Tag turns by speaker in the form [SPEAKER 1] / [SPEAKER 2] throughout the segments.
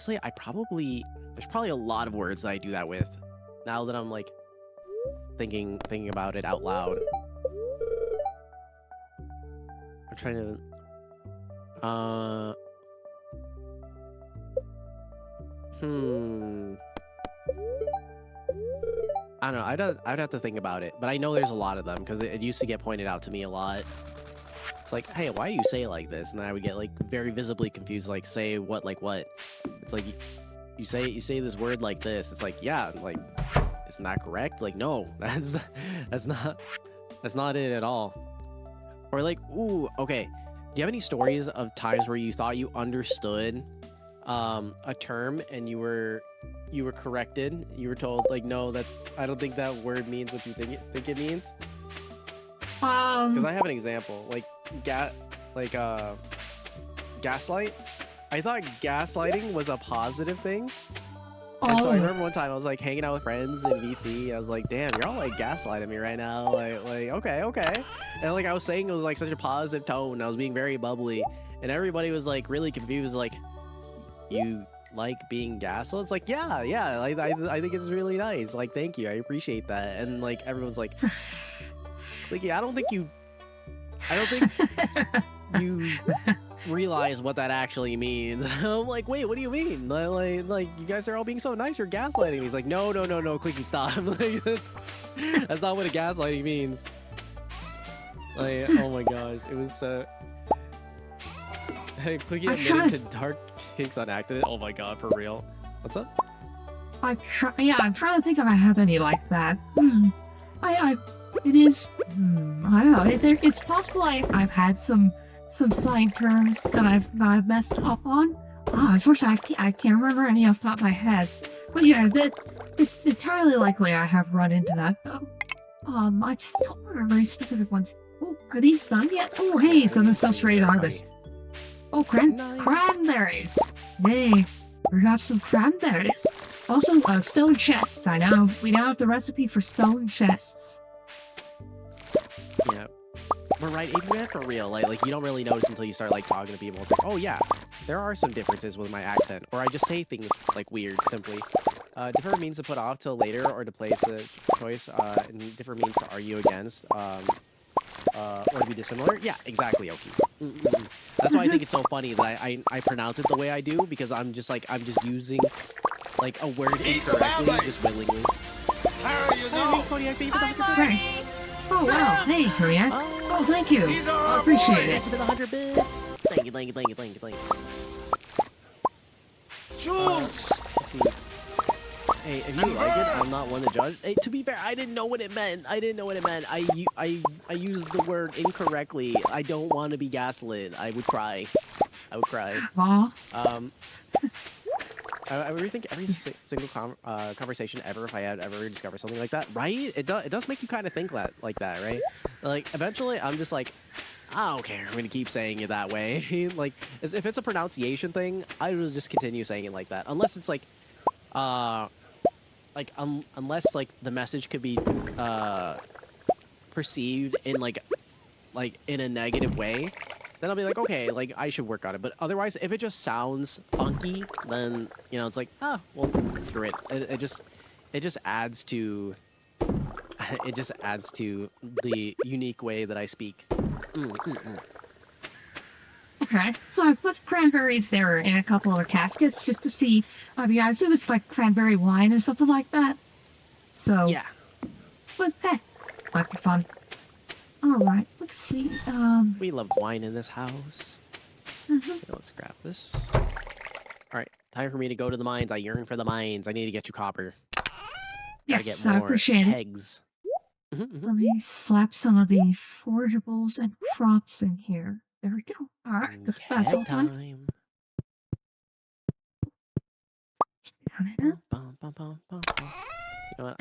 [SPEAKER 1] honestly, there's probably a lot of words that I do that with. Now that I'm like thinking about it out loud. I'm trying to I don't know. I'd have to think about it, but I know there's a lot of them because it used to get pointed out to me a lot. It's like, hey, why do you say it like this? And I would get like very visibly confused, like say what, like what? It's like you say this word like this. It's like, yeah, like isn't that correct? Like, no, that's not it at all. Or like, ooh, okay. Do you have any stories of times where you thought you understood a term and you were corrected? You were told like, no, I don't think that word means what you think it means. Because I have an example, like gaslight. I thought gaslighting was a positive thing. And so I remember one time I was like hanging out with friends in VC. I was like, damn, you're all like gaslighting me right now. Like okay. And like I was saying it was like such a positive tone. I was being very bubbly. And everybody was like really confused, like, you like being gaslit? It's like, yeah, I think it's really nice. Like, thank you, I appreciate that. And like everyone's like, yeah, I don't think you realize what that actually means. I'm like, wait, what do you mean? Like you guys are all being so nice, you're gaslighting me. He's like, no, Clicky, stop. Like, that's not what a gaslighting means. Like, oh my gosh, it was Clicky admitted to dark kinks on accident. Oh my god, for real. What's up?
[SPEAKER 2] I'm trying to think if I have any like that. It is. I don't know. It's possible I've had some slang terms that I've messed up on. Unfortunately, I can't remember any off the top of my head. But yeah, it's entirely likely I have run into that though. I just don't remember any specific ones. Oh, are these done yet? Oh, hey, some of the stuff's ready to harvest. Oh, cranberries! Hey, we got some cranberries. Also, stone chests. I know. We now have the recipe for stone chests.
[SPEAKER 1] Yeah. But right, even for real, like you don't really notice until you start like talking to people. It's like, oh yeah, there are some differences with my accent, or I just say things like weird, simply. Different means to put off till later, or to place a choice, and different means to argue against, or to be dissimilar. Yeah, exactly, Oki. That's why I think it's so funny that I pronounce it the way I do, because I'm just using like a word incorrectly, just willingly.
[SPEAKER 3] How are you know?
[SPEAKER 2] Right. Oh wow, hey Korea. Oh, thank you. I appreciate it.
[SPEAKER 1] To the 100 bits. Thank you.
[SPEAKER 3] Jules!
[SPEAKER 1] Hey, if you like it, I'm not one to judge. Hey, to be fair, I didn't know what it meant. I used the word incorrectly. I don't want to be gaslit. I would cry.
[SPEAKER 2] Aw.
[SPEAKER 1] I rethink every single conversation ever if I had ever discovered something like that, right? It does make you kind of think like that, right? Like eventually, I'm just like, I don't care. I'm gonna keep saying it that way. Like if it's a pronunciation thing, I will just continue saying it like that, unless it's like, unless like the message could be perceived in like in a negative way. Then I'll be like, okay, like I should work on it. But otherwise, if it just sounds funky, then it's like, well, screw it. It just adds to the unique way that I speak.
[SPEAKER 2] Okay, so I put cranberries there in a couple other caskets just to see. I assume it's like cranberry wine or something like that. So
[SPEAKER 1] yeah,
[SPEAKER 2] but might be fun. All right, let's see.
[SPEAKER 1] We love wine in this house. Okay, let's grab this. All right, time for me to go to the mines. I yearn for the mines. I need to get you copper.
[SPEAKER 2] Yes,
[SPEAKER 1] get more
[SPEAKER 2] I appreciate
[SPEAKER 1] kegs.
[SPEAKER 2] it. Let me slap some of the forageables and crops in here. There we go. All right, that's all done.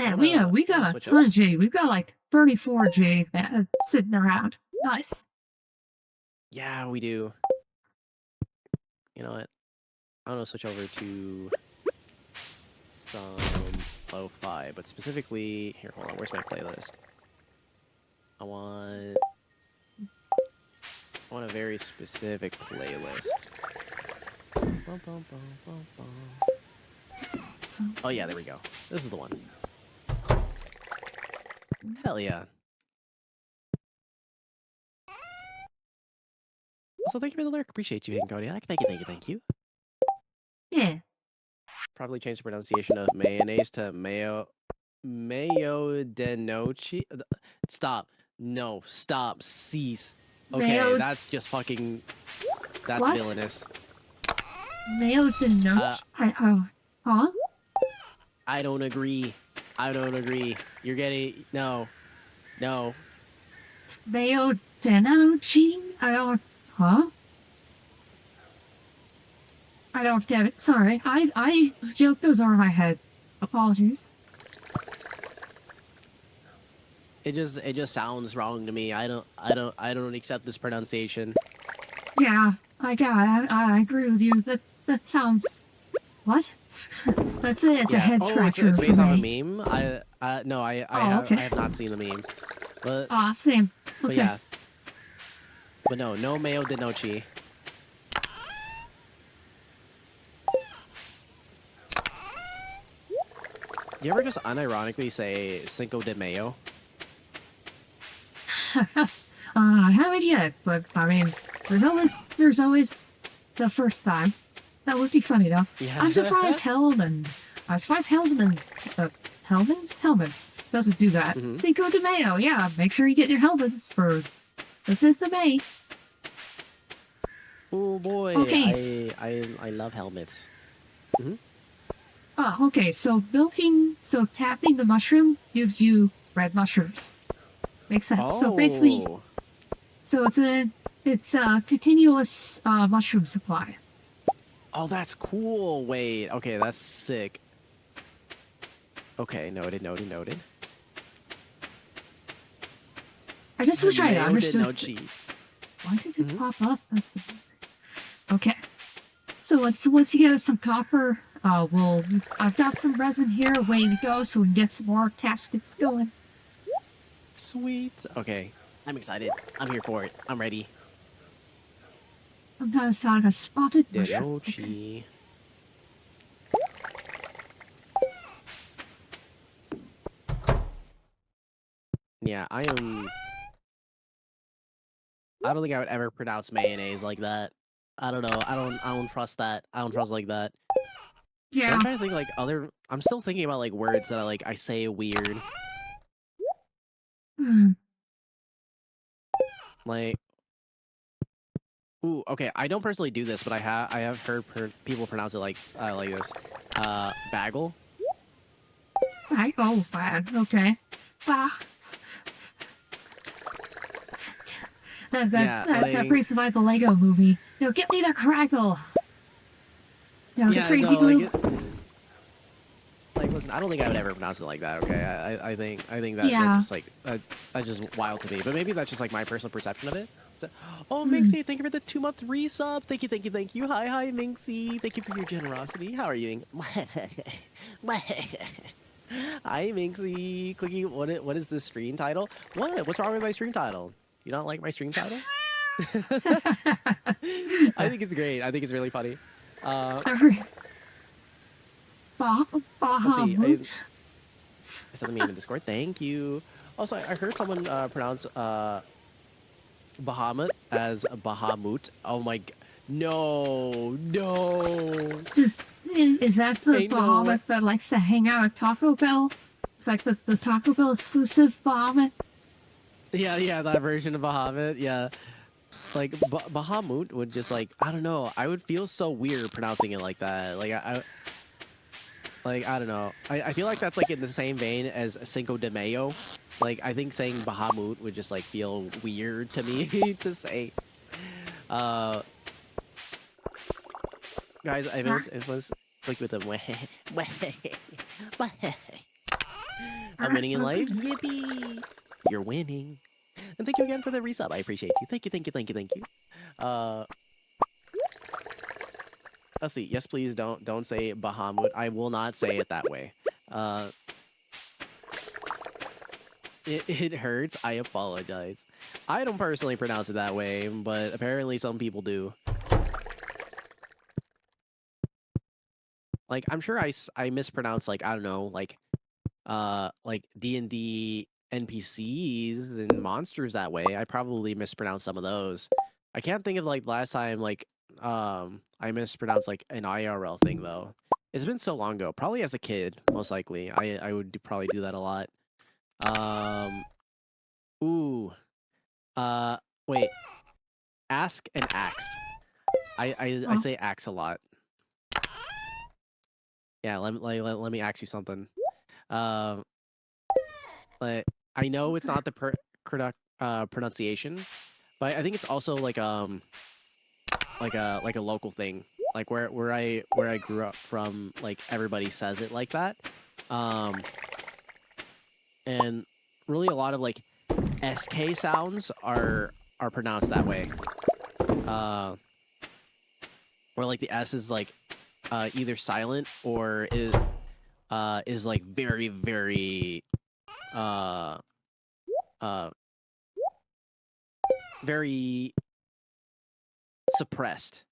[SPEAKER 2] Man, we got a ton of G. We've got like 34 G sitting around. Nice.
[SPEAKER 1] Yeah, we do. You know what? I'm gonna switch over to some lo-fi, but specifically here. Hold on, where's my playlist? I want a very specific playlist. bum, bum, bum, bum, bum. Oh yeah, there we go. This is the one. Hell yeah. Also, thank you for the lyric. Appreciate you, Kodiak. Thank you, thank you, thank you.
[SPEAKER 2] Yeah.
[SPEAKER 1] Probably changed the pronunciation of mayonnaise to mayo de noche. Stop. No, stop. Cease. Okay,
[SPEAKER 2] Mayo.
[SPEAKER 1] that's just fucking. That's
[SPEAKER 2] What?
[SPEAKER 1] villainous.
[SPEAKER 2] Mayo de noche. Huh?
[SPEAKER 1] I don't agree. I don't agree. You're getting no.
[SPEAKER 2] Mayo de noche. I don't. Huh? I don't get it. Sorry. I joke goes over my head. Apologies.
[SPEAKER 1] It just sounds wrong to me. I don't accept this pronunciation.
[SPEAKER 2] Yeah, I agree with you. That sounds. What? That's it. It's a head scratcher
[SPEAKER 1] it's
[SPEAKER 2] for
[SPEAKER 1] based off
[SPEAKER 2] me.
[SPEAKER 1] a meme. I
[SPEAKER 2] Okay.
[SPEAKER 1] have not seen the meme. But
[SPEAKER 2] Same.
[SPEAKER 1] but
[SPEAKER 2] Okay.
[SPEAKER 1] yeah. But no mayo de noche. You ever just unironically say Cinco de Mayo?
[SPEAKER 2] I haven't yet, but I mean, there's always the first time. That would be funny though.
[SPEAKER 1] Yeah.
[SPEAKER 2] I'm surprised Hellman doesn't do that.
[SPEAKER 1] Mhm.
[SPEAKER 2] Cinco de Mayo, yeah. Make sure you get your helmets for the 5th of May.
[SPEAKER 1] Oh boy,
[SPEAKER 2] Okay.
[SPEAKER 1] I love helmets.
[SPEAKER 2] Okay. So tapping the mushroom gives you red mushrooms. Makes sense.
[SPEAKER 1] Oh.
[SPEAKER 2] So basically, it's a continuous mushroom supply.
[SPEAKER 1] Oh, that's cool. Wait, okay, that's sick. Okay, noted.
[SPEAKER 2] I just wish I
[SPEAKER 1] Mayo de
[SPEAKER 2] understood.
[SPEAKER 1] noche.
[SPEAKER 2] Why does it pop up? Okay. So once you get us some copper, I've got some resin here waiting to go, so we can get some more caskets going.
[SPEAKER 1] Sweet. Okay, I'm excited. I'm here for it. I'm ready.
[SPEAKER 2] Sometimes thought a spotted
[SPEAKER 1] De
[SPEAKER 2] mushroom.
[SPEAKER 1] noche.
[SPEAKER 2] Okay.
[SPEAKER 1] Yeah, I am. I don't think I would ever pronounce mayonnaise like that. I don't know. I don't trust that. I don't trust like that. But
[SPEAKER 2] Yeah.
[SPEAKER 1] I'm trying to think like other. I'm still thinking about like words that I say weird.
[SPEAKER 2] Hmm.
[SPEAKER 1] Like, ooh, okay. I don't personally do this, but I have heard people pronounce it like this. Bagel.
[SPEAKER 2] Oh, bad. Okay. Ah. That brings to mind the Lego movie. No, get me the crackle. No, the crazy glue.
[SPEAKER 1] Listen, I don't think I would ever pronounce it like that. Okay, I think that
[SPEAKER 2] Yeah.
[SPEAKER 1] that's just that's just wild to me. But maybe that's just like my personal perception of it. Oh, Minxie, thank you for the 2-month resub. Thank you. Hi, Minxie. Thank you for your generosity. How are you? Hi, Minxie. Clicking. What is this stream title? What's wrong with my stream title? You don't like my stream title? I think it's great. I think it's really funny. Let's see. I said the meme in Discord. Thank you. Also, I heard someone pronounce Bahamut as Bahamut. Oh my god. No.
[SPEAKER 2] Is that the
[SPEAKER 1] Ain't no
[SPEAKER 2] Bahamut
[SPEAKER 1] way.
[SPEAKER 2] that likes to hang out at Taco Bell? It's like the Taco Bell exclusive Bahamut?
[SPEAKER 1] Yeah, that version of Bahamut. Yeah. Like, Bahamut would just, I don't know. I would feel so weird pronouncing it like that. I don't know. I feel like that's, in the same vein as Cinco de Mayo. I think saying Bahamut would just, feel weird to me to say. Guys, it was click with them. I'm winning in life. Yippee! You're winning. And thank you again for the resub. I appreciate you. Thank you. Let's see. Yes, please don't say Bahamut. I will not say it that way. It hurts. I apologize. I don't personally pronounce it that way, but apparently some people do. like I'm sure I mispronounce like I don't know like D&D NPCs and monsters that way. I probably mispronounced some of those. I can't think of like last time like I mispronounced like an IRL thing though. It's been so long ago. Probably as a kid, most likely. I would probably do that a lot. Um ooh. Uh wait. Ask and axe. I
[SPEAKER 2] Oh,
[SPEAKER 1] say axe a lot. Yeah, let me ask you something. Um but I know it's
[SPEAKER 2] okay.
[SPEAKER 1] not the pronunciation, but I think it's also like a local thing. Like where I grew up from, like everybody says it like that. Um and really a lot of like SK sounds are pronounced that way. Uh where like the S is like either silent or is like very very uh uh very suppressed.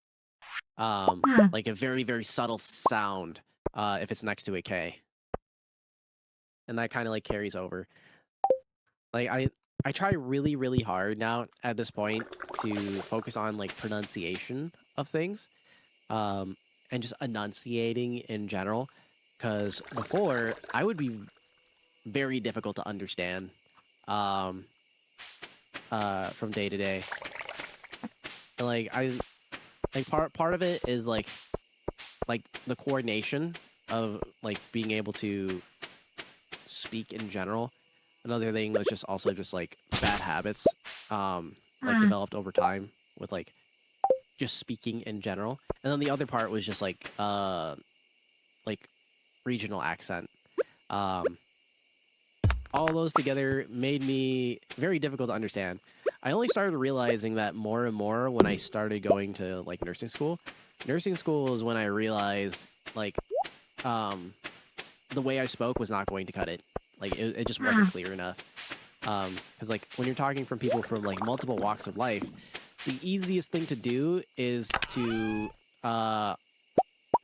[SPEAKER 2] Huh.
[SPEAKER 1] Like a very very subtle sound if it's next to a K, and that kind of like carries over. Like I try really really hard now at this point to focus on like pronunciation of things, um, and just enunciating in general, because before I would be very difficult to understand, um, from day to day. And, like part of it is like the coordination of like being able to speak in general. Another thing was just also just like bad habits, like
[SPEAKER 2] Huh.
[SPEAKER 1] developed over time with like just speaking in general. And then the other part was just like regional accent. Um, all those together made me very difficult to understand. I only started realizing that more and more when I started going to like nursing school. Nursing school is when I realized like um, the way I spoke was not going to cut it. Like it just wasn't
[SPEAKER 2] Huh.
[SPEAKER 1] clear enough. Because like when you're talking from people from like multiple walks of life, the easiest thing to do is to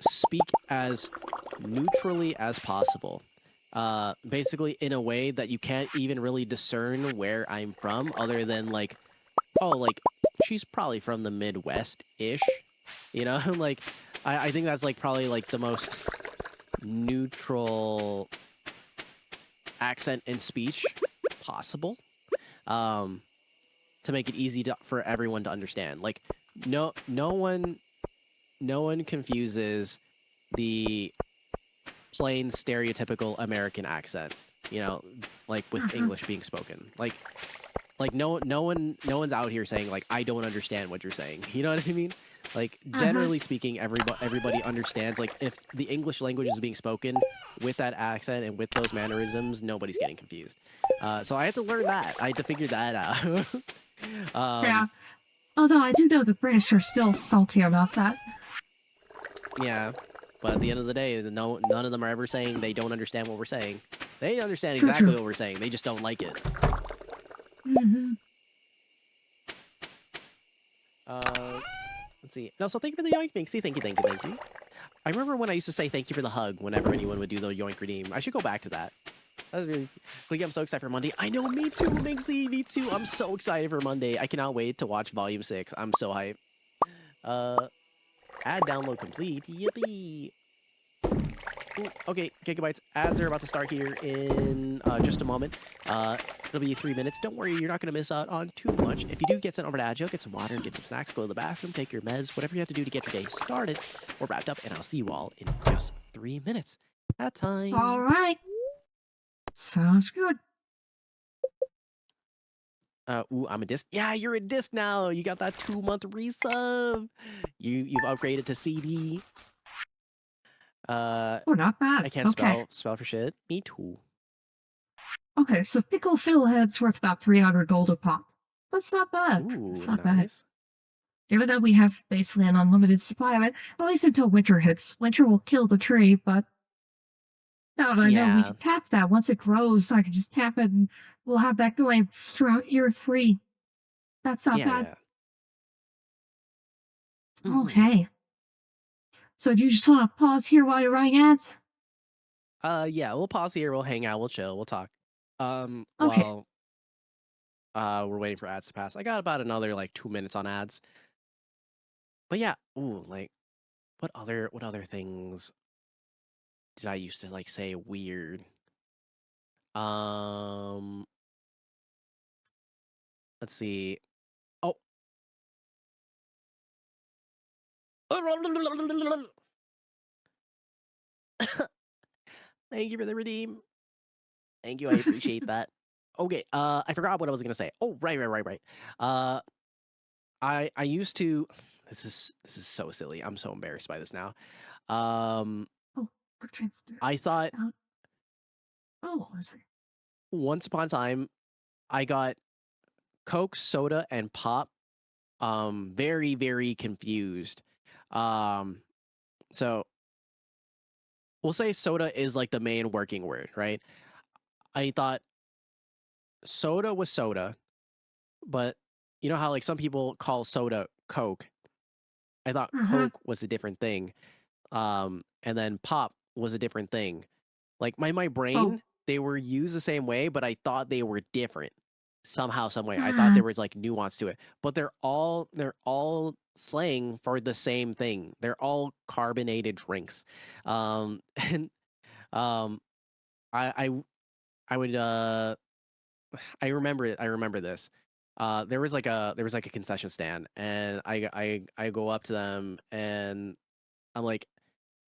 [SPEAKER 1] speak as neutrally as possible. Basically, in a way that you can't even really discern where I'm from, other than like, oh, like she's probably from the Midwest ish. You know, like I think that's like probably like the most neutral accent in speech possible. Um, to make it easy for everyone to understand. Like, no one confuses the plain stereotypical American accent. You know, like with
[SPEAKER 2] Uh-huh.
[SPEAKER 1] English being spoken. Like no one's out here saying like I don't understand what you're saying. You know what I mean? Like
[SPEAKER 2] Uh-huh.
[SPEAKER 1] generally speaking, everybody understands. Like if the English language is being spoken with that accent and with those mannerisms, nobody's getting confused. So I had to learn that. I had to figure that out.
[SPEAKER 2] Yeah.
[SPEAKER 1] um,
[SPEAKER 2] Although I do know the British are still salty about that.
[SPEAKER 1] yeah, but at the end of the day, none of them are ever saying they don't understand what we're saying. They understand
[SPEAKER 2] True,
[SPEAKER 1] exactly
[SPEAKER 2] true.
[SPEAKER 1] what we're saying. They just don't like it.
[SPEAKER 2] Mm-hmm.
[SPEAKER 1] Uh, let's see. No, so thank you for the yoink, Minxie. Thank you, thank you, thank you. I remember when I used to say thank you for the hug whenever anyone would do the yoink redeem. I should go back to that. That was really. Like, I'm so excited for Monday. I know, me too, Minxie. Me too. I'm so excited for Monday. I cannot wait to watch Volume 6. I'm so hyped. Add download complete. Yippee. Ooh, okay, Gigabytes. Ads are about to start here in just a moment. It'll be 3 minutes. Don't worry, you're not going to miss out on too much. If you do get sent over to Agile, get some water, get some snacks, go to the bathroom, take your meds, whatever you have to do to get your day started or wrapped up, and I'll see you all in just 3 minutes. That
[SPEAKER 2] All
[SPEAKER 1] time.
[SPEAKER 2] right. Sounds good.
[SPEAKER 1] Ooh, I'm a disc. Yeah, you're a disc now. You got that 2-month resub. You've upgraded to CD.
[SPEAKER 2] Oh, not bad.
[SPEAKER 1] I can't
[SPEAKER 2] Okay.
[SPEAKER 1] spell for shit. Me too.
[SPEAKER 2] Okay, so pickle fill head's worth about 300 gold a pop. That's not bad. That's
[SPEAKER 1] Ooh,
[SPEAKER 2] not bad.
[SPEAKER 1] nice.
[SPEAKER 2] Given that we have basically an unlimited supply of it, at least until winter hits. Winter will kill the tree, but now that I know we
[SPEAKER 1] Yeah.
[SPEAKER 2] can tap that. Once it grows, I can just tap it and we'll have that going throughout year 3. That's not
[SPEAKER 1] Yeah,
[SPEAKER 2] bad.
[SPEAKER 1] yeah.
[SPEAKER 2] Okay. So do you just want to pause here while you're running ads?
[SPEAKER 1] Yeah, we'll pause here, we'll hang out, we'll chill, we'll talk.
[SPEAKER 2] Okay.
[SPEAKER 1] While we're waiting for ads to pass. I got about another like 2 minutes on ads. But yeah, ooh, like what other things did I used to like say weird? Um, let's see. Oh, thank you for the redeem. Thank you, I appreciate that. Okay, I forgot what I was gonna say. Oh, right. Uh, I used to. This is so silly. I'm so embarrassed by this now. Um,
[SPEAKER 2] Oh, we're transferred.
[SPEAKER 1] I thought
[SPEAKER 2] Oh, I see.
[SPEAKER 1] once upon a time I got Coke, soda, and pop. Very very confused. Um, so we'll say soda is like the main working word, right? I thought soda was soda, but you know how like some people call soda Coke. I thought
[SPEAKER 2] Uh-huh.
[SPEAKER 1] Coke was a different thing. And then pop was a different thing. Like my
[SPEAKER 2] Oh.
[SPEAKER 1] brain, they were used the same way, but I thought they were different somehow, some way. I thought
[SPEAKER 2] Uh,
[SPEAKER 1] there was like nuance to it, but they're all slang for the same thing. They're all carbonated drinks. And um, I I would I remember it. I remember this. There was like a concession stand, and I go up to them and I'm like,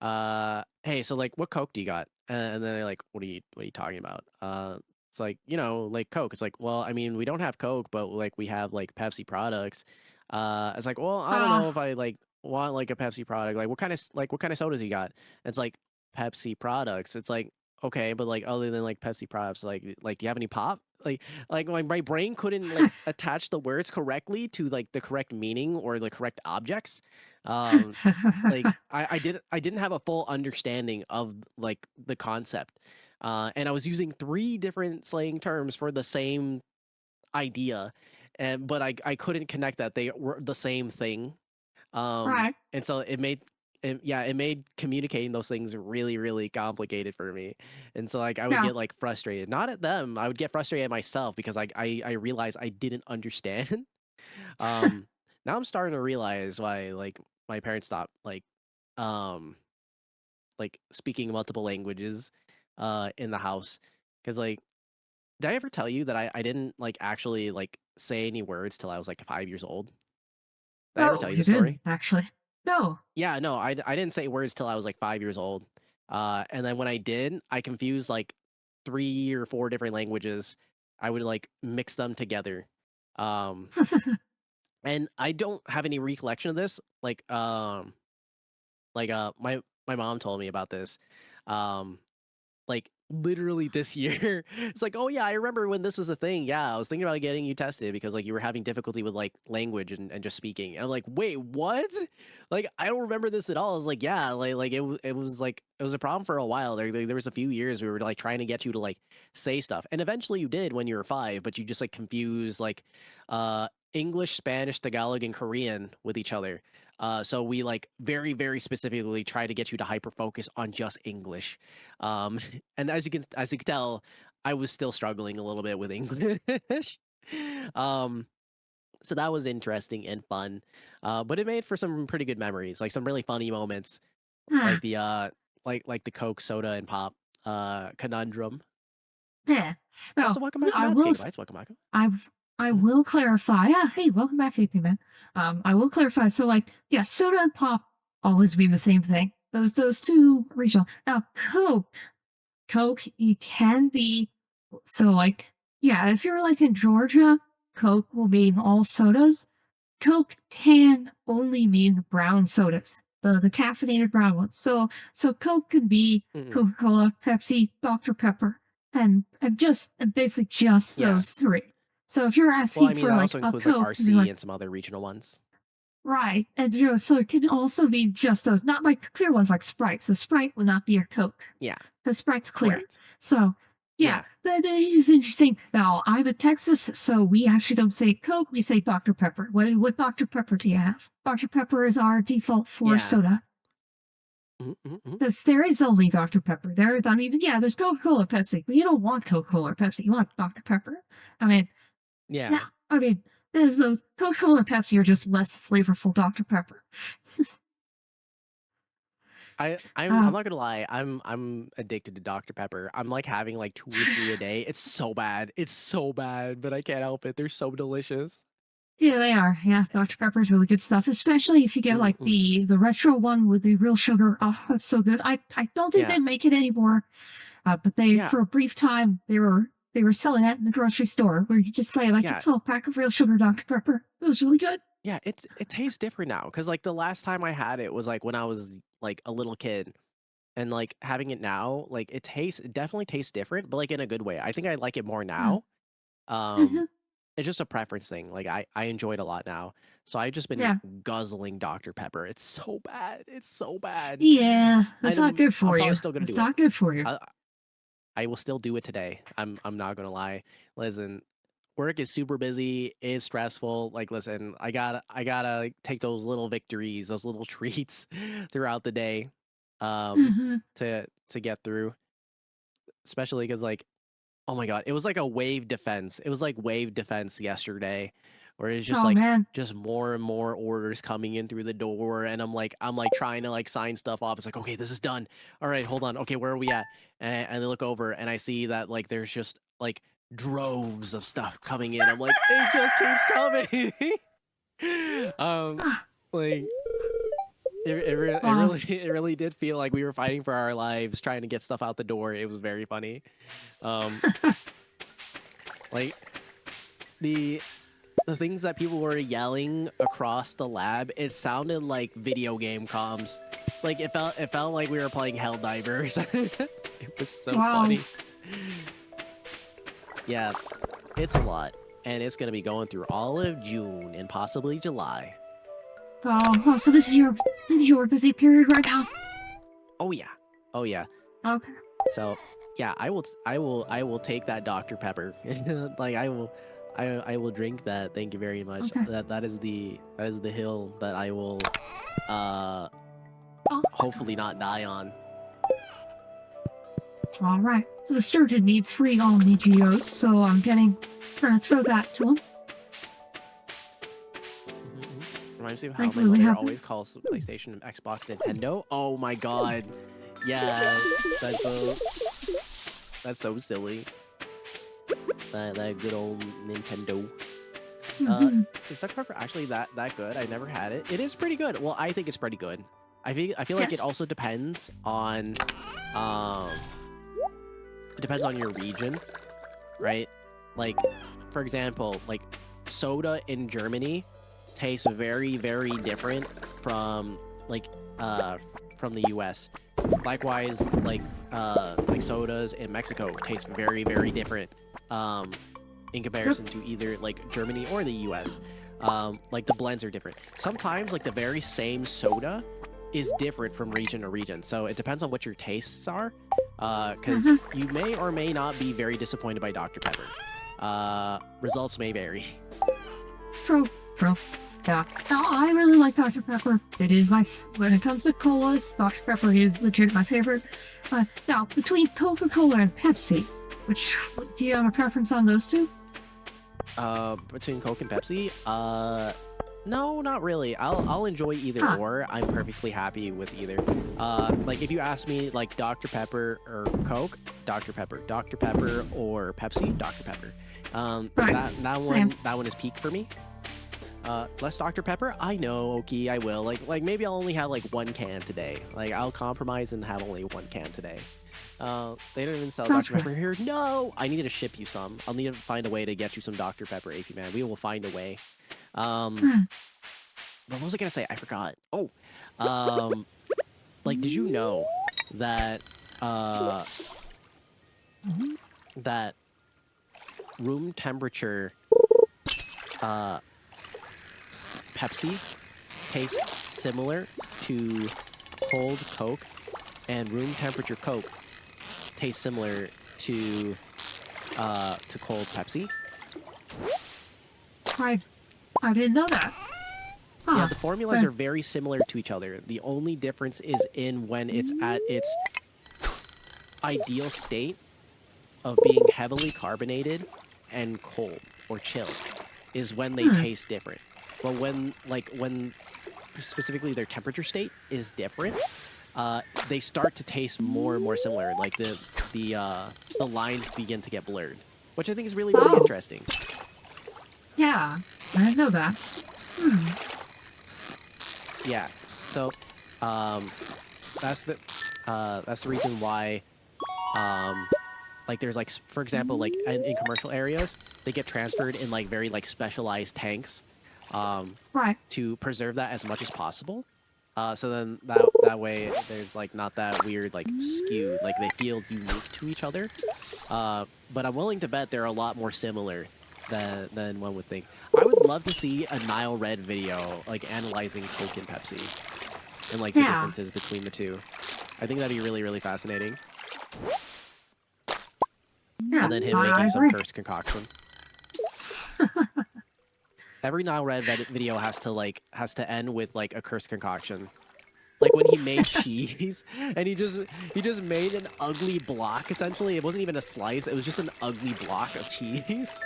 [SPEAKER 1] hey, so like, what Coke do you got? And then they're like, what are you talking about? It's like, like Coke. It's like, well, I mean, we don't have Coke, but like we have like Pepsi products. It's like, well, I don't
[SPEAKER 2] uh,
[SPEAKER 1] know if I like want like a Pepsi product. Like, what kind of sodas you got? It's like Pepsi products. It's like, okay, but like other than like Pepsi products, like do you have any pop? Like my brain couldn't like attach the words correctly to like the correct meaning or the correct objects. Um, like I didn't have a full understanding of like the concept, and I was using three different slang terms for the same idea, and but I couldn't connect that they were the same thing.
[SPEAKER 2] right.
[SPEAKER 1] And so it made communicating those things really really complicated for me, and so like I would
[SPEAKER 2] Yeah.
[SPEAKER 1] get like frustrated, not at them, I would get frustrated at myself because I realized I didn't understand. um Now I'm starting to realize why like my parents stopped um speaking multiple languages in the house, because like did I ever tell you that I didn't like actually like say any words till I was like 5 years old? Did I ever
[SPEAKER 2] Oh,
[SPEAKER 1] tell you
[SPEAKER 2] you
[SPEAKER 1] the
[SPEAKER 2] didn't,
[SPEAKER 1] story?
[SPEAKER 2] actually. No.
[SPEAKER 1] Yeah, no, I didn't say words till I was like 5 years old. And then when I did, I confused like three or four different languages. I would like mix them together. Um, and I don't have any recollection of this. My mom told me about this. Um, like literally this year. It's like, oh yeah, I remember when this was a thing. Yeah, I was thinking about getting you tested because like you were having difficulty with like language and just speaking. And I'm like, wait, what? Like I don't remember this at all. I was like, yeah, it was a problem for a while. There was a few years we were like trying to get you to like say stuff. And eventually you did when you were 5, but you just like confused like uh English, Spanish, Tagalog, and Korean with each other. So we like very, very specifically try to get you to hyper focus on just English. Um, and as you can tell, I was still struggling a little bit with English. um, so that was interesting and fun. But it made for some pretty good memories, like some really funny moments,
[SPEAKER 2] Hmm.
[SPEAKER 1] like the like the Coke, soda, and pop conundrum.
[SPEAKER 2] Yeah.
[SPEAKER 1] Also,
[SPEAKER 2] Well,
[SPEAKER 1] welcome back to
[SPEAKER 2] I
[SPEAKER 1] Matt's
[SPEAKER 2] will.
[SPEAKER 1] Gigabytes. Welcome back.
[SPEAKER 2] I
[SPEAKER 1] Mhm.
[SPEAKER 2] will clarify. Yeah. Hey, welcome back, AP man. I will clarify. So, like, yeah, soda and pop always mean the same thing. Those two regional. Now, Coke, it can be so like yeah. If you're like in Georgia, Coke will mean all sodas. Coke can only mean brown sodas, the caffeinated brown ones. So Coke could be
[SPEAKER 1] Mhm.
[SPEAKER 2] Coca-Cola, Pepsi, Dr. Pepper, and basically just
[SPEAKER 1] Yeah.
[SPEAKER 2] those three. So if you're
[SPEAKER 1] Well, I
[SPEAKER 2] asking
[SPEAKER 1] mean
[SPEAKER 2] for
[SPEAKER 1] that
[SPEAKER 2] like
[SPEAKER 1] also
[SPEAKER 2] a
[SPEAKER 1] includes like
[SPEAKER 2] Coke, you're
[SPEAKER 1] RC
[SPEAKER 2] like
[SPEAKER 1] and some other regional ones.
[SPEAKER 2] right, and so it can also be just those, not like clear ones like Sprite. So Sprite would not be your Coke
[SPEAKER 1] Yeah.
[SPEAKER 2] because Sprite's clear.
[SPEAKER 1] Correct.
[SPEAKER 2] So yeah,
[SPEAKER 1] Yeah.
[SPEAKER 2] that is interesting. Now I'm in Texas, so we actually don't say Coke, we say Dr. Pepper. What Dr. Pepper do you have? Dr. Pepper is our default for
[SPEAKER 1] Yeah.
[SPEAKER 2] soda. Because there is only Dr. Pepper. I mean, yeah, there's Coca-Cola, Pepsi, but you don't want Coca-Cola or Pepsi. You want Dr. Pepper. I mean,
[SPEAKER 1] Yeah.
[SPEAKER 2] yeah, I mean, the Coca-Cola or Pepsi are just less flavorful Dr. Pepper.
[SPEAKER 1] I'm not gonna lie. I'm addicted to Dr. Pepper. I'm like having like 2 or 3 a day. It's so bad. It's so bad, but I can't help it. They're so delicious.
[SPEAKER 2] Yeah, they are. Yeah, Dr. Pepper is really good stuff, especially if you get like
[SPEAKER 1] Mm-mm.
[SPEAKER 2] the retro one with the real sugar. Oh, that's so good. I don't think
[SPEAKER 1] Yeah.
[SPEAKER 2] they make it anymore. But
[SPEAKER 1] Yeah.
[SPEAKER 2] for a brief time they were selling that in the grocery store where you just say like a
[SPEAKER 1] Yeah.
[SPEAKER 2] 12-pack of real sugar Dr. Pepper. It was really good.
[SPEAKER 1] Yeah. It tastes different now because like the last time I had it was like when I was like a little kid. And like having it now, like it definitely tastes different, but like in a good way. I think I like it more
[SPEAKER 2] Mm.
[SPEAKER 1] now. Um,
[SPEAKER 2] Mhm.
[SPEAKER 1] it's just a preference thing. Like I enjoy it a lot now. So I've just been
[SPEAKER 2] Yeah.
[SPEAKER 1] guzzling Dr. Pepper. It's so bad. It's so bad.
[SPEAKER 2] Yeah, that's
[SPEAKER 1] And
[SPEAKER 2] not good
[SPEAKER 1] I'm
[SPEAKER 2] for
[SPEAKER 1] probably
[SPEAKER 2] you.
[SPEAKER 1] still gonna
[SPEAKER 2] It's
[SPEAKER 1] do it.
[SPEAKER 2] not good for you.
[SPEAKER 1] I I will still do it today. I'm not gonna lie. Listen, work is super busy, it's stressful. Like listen, I gotta like, take those little victories, those little treats throughout the day um
[SPEAKER 2] Mhm.
[SPEAKER 1] to get through. Especially because like oh my god, it was like a wave defense. It was like wave defense yesterday, where it's just
[SPEAKER 2] Oh
[SPEAKER 1] like
[SPEAKER 2] man.
[SPEAKER 1] just more and more orders coming in through the door, and I'm like trying to like sign stuff off. It's like okay, this is done. All right, hold on. Okay, where are we at? And I look over and I see that like there's just like droves of stuff coming in. I'm like, it just keeps coming. um,
[SPEAKER 2] Ah,
[SPEAKER 1] like it
[SPEAKER 2] wow.
[SPEAKER 1] really it really did feel like we were fighting for our lives trying to get stuff out the door. It was very funny. Um, like the the things that people were yelling across the lab, it sounded like video game comms. Like it felt like we were playing Helldivers. It was so
[SPEAKER 2] Wow.
[SPEAKER 1] funny. Yeah, it's a lot. And it's gonna be going through all of June and possibly July.
[SPEAKER 2] Oh, so this is your busy period right now.
[SPEAKER 1] Oh yeah. Oh yeah.
[SPEAKER 2] Okay.
[SPEAKER 1] So yeah, I will take that Dr. Pepper. Like I will drink that. Thank you very much.
[SPEAKER 2] Okay.
[SPEAKER 1] That is the hill that I will uh
[SPEAKER 2] Oh,
[SPEAKER 1] hopefully not die on.
[SPEAKER 2] all right. So the sturgeon needs 3 Omni Geos, so I'm getting transfer that to him.
[SPEAKER 1] Reminds me of how
[SPEAKER 2] Like
[SPEAKER 1] my
[SPEAKER 2] really
[SPEAKER 1] mother always
[SPEAKER 2] happens.
[SPEAKER 1] calls PlayStation and Xbox Nintendo. Oh my god. Yeah, that's so silly. That good old Nintendo.
[SPEAKER 2] Mhm.
[SPEAKER 1] Is Dr. Pepper actually that good? I never had it. It is pretty good. Well, I think it's pretty good. I feel like it
[SPEAKER 2] Yes.
[SPEAKER 1] also depends on um it depends on your region, right? Like for example, like soda in Germany tastes very very different from like uh from the US. Likewise, like sodas in Mexico taste very very different in
[SPEAKER 2] Yep.
[SPEAKER 1] comparison to either like Germany or the US. Like the blends are different. Sometimes like the very same soda is different from region to region. So it depends on what your tastes are. Because
[SPEAKER 2] Mhm.
[SPEAKER 1] you may or may not be very disappointed by Dr. Pepper. Results may vary.
[SPEAKER 2] True. True. Yeah. No, I really like Dr. Pepper. It is when it comes to colas, Dr. Pepper is legit my favorite. Now, between Coca-Cola and Pepsi, do you have a preference on those two?
[SPEAKER 1] Between Coke and Pepsi, no, not really. I'll enjoy either
[SPEAKER 2] Huh.
[SPEAKER 1] or. I'm perfectly happy with either. Like if you ask me like Dr. Pepper or Coke, Dr. Pepper, Dr. Pepper or Pepsi, Dr. Pepper.
[SPEAKER 2] Right.
[SPEAKER 1] That one is peak for me. Less Dr. Pepper? I know, okay, I will. Like maybe I'll only have like 1 can today. Like I'll compromise and have only 1 can today. They don't even sell
[SPEAKER 2] Sounds
[SPEAKER 1] Dr. Pepper here. No, I need to ship you some. I'll need to find a way to get you some Dr. Pepper, AP man. We will find a way.
[SPEAKER 2] Hmm.
[SPEAKER 1] What was I gonna say? I forgot. Oh, um, like, did you know that that room temperature Pepsi tastes similar to cold Coke, and room temperature Coke tastes similar to cold Pepsi?
[SPEAKER 2] I I didn't know that.
[SPEAKER 1] Yeah, the formulas are very similar to each other. The only difference is in when it's at its ideal state of being heavily carbonated and cold or chilled is when they taste different. But when specifically their temperature state is different, they start to taste more and more similar. Like the lines begin to get blurred, which I think is really interesting.
[SPEAKER 2] Yeah, I didn't know that.
[SPEAKER 1] Yeah, so that's the reason why like there's like, for example, like in commercial areas, they get transferred in like very like specialized tanks
[SPEAKER 2] Right.
[SPEAKER 1] to preserve that as much as possible. So then that way there's like not that weird like skew, like they feel unique to each other. But I'm willing to bet they're a lot more similar than one would think. I would love to see a Nile Red video like analyzing Coke and Pepsi and like the differences between the two. I think that'd be really, really fascinating.
[SPEAKER 2] Yeah,
[SPEAKER 1] And then him making some cursed concoction. Every Nile Red video has to end with like a cursed concoction. Like when he made cheese and he just made an ugly block essentially. It wasn't even a slice, it was just an ugly block of cheese.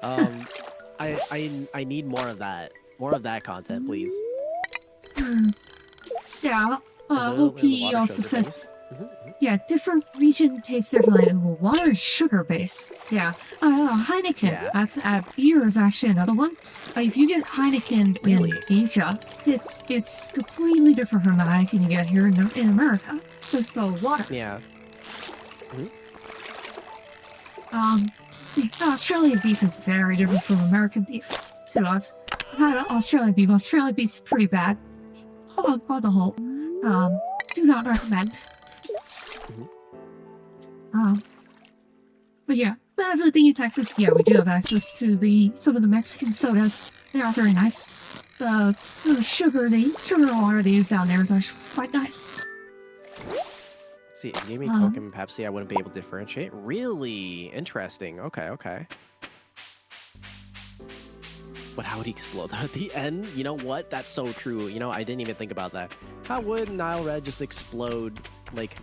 [SPEAKER 1] I need more of that. More of that content, please.
[SPEAKER 2] Yeah,
[SPEAKER 1] There's
[SPEAKER 2] OP also says, yeah, different region tastes differently. Water is sugar-based. Yeah. Heineken, that's beer is actually another one. If you get Heineken in Asia, it's completely different from the Heineken you get here in America. Because the water.
[SPEAKER 1] Yeah.
[SPEAKER 2] See, Australian beef is very different from American beef. Too. I've had Australian beef. Australian beef's pretty bad. On the whole. Do not recommend. But yeah, everything in Texas, yeah, we do have access to some of the Mexican sodas. They are very nice. The sugar water they use down there is actually quite nice.
[SPEAKER 1] Let's see, if you gave me Coke and Pepsi, I wouldn't be able to differentiate. Really interesting. Okay. But how would he explode at the end? You know what? That's so true. You know, I didn't even think about that. How would Nile Red just explode like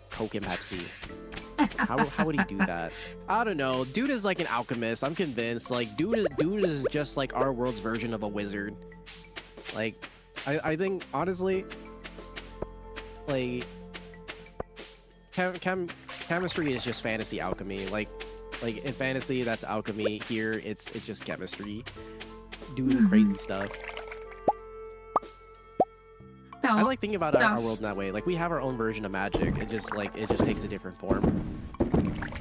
[SPEAKER 1] Coke and Pepsi? How would he do that? I don't know. Dude is like an alchemist. I'm convinced. Like, dude is just like our world's version of a wizard. Like, I think honestly, like, chemistry is just fantasy alchemy. Like in fantasy, that's alchemy. Here, it's just chemistry, doing crazy stuff.
[SPEAKER 2] No,
[SPEAKER 1] I like thinking about our world in that way. Like we have our own version of magic. It just takes a different form.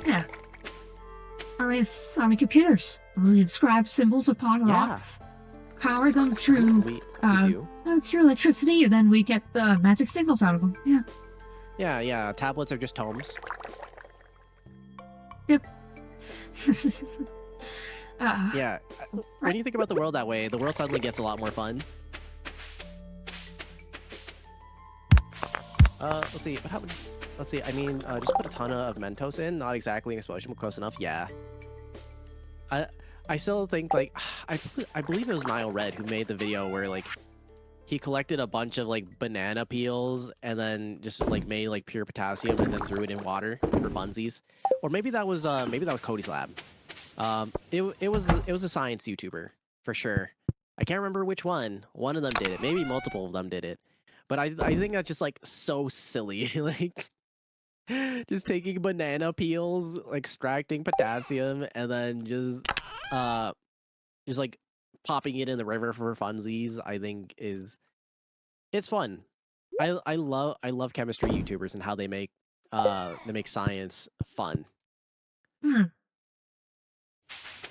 [SPEAKER 2] Yeah. I mean, computers. We inscribe symbols upon rocks, power them through through electricity, and then we get the magic signals out of them. Yeah.
[SPEAKER 1] Yeah. Tablets are just tomes.
[SPEAKER 2] Yep.
[SPEAKER 1] Yeah. When you think about the world that way, the world suddenly gets a lot more fun. Let's see. What happened? Let's see. I mean, just put a ton of Mentos in. Not exactly an explosion, but close enough. Yeah. I still think like I believe it was Nile Red who made the video where like he collected a bunch of like banana peels and then just like made like pure potassium and then threw it in water for funsies. Or maybe that was Cody's lab. It was a science YouTuber for sure. I can't remember which one. One of them did it. Maybe multiple of them did it. But I think that's just like so silly. Like just taking banana peels, extracting potassium, and then just like popping it in the river for funsies. I think it's fun. I love chemistry YouTubers and how they make science fun.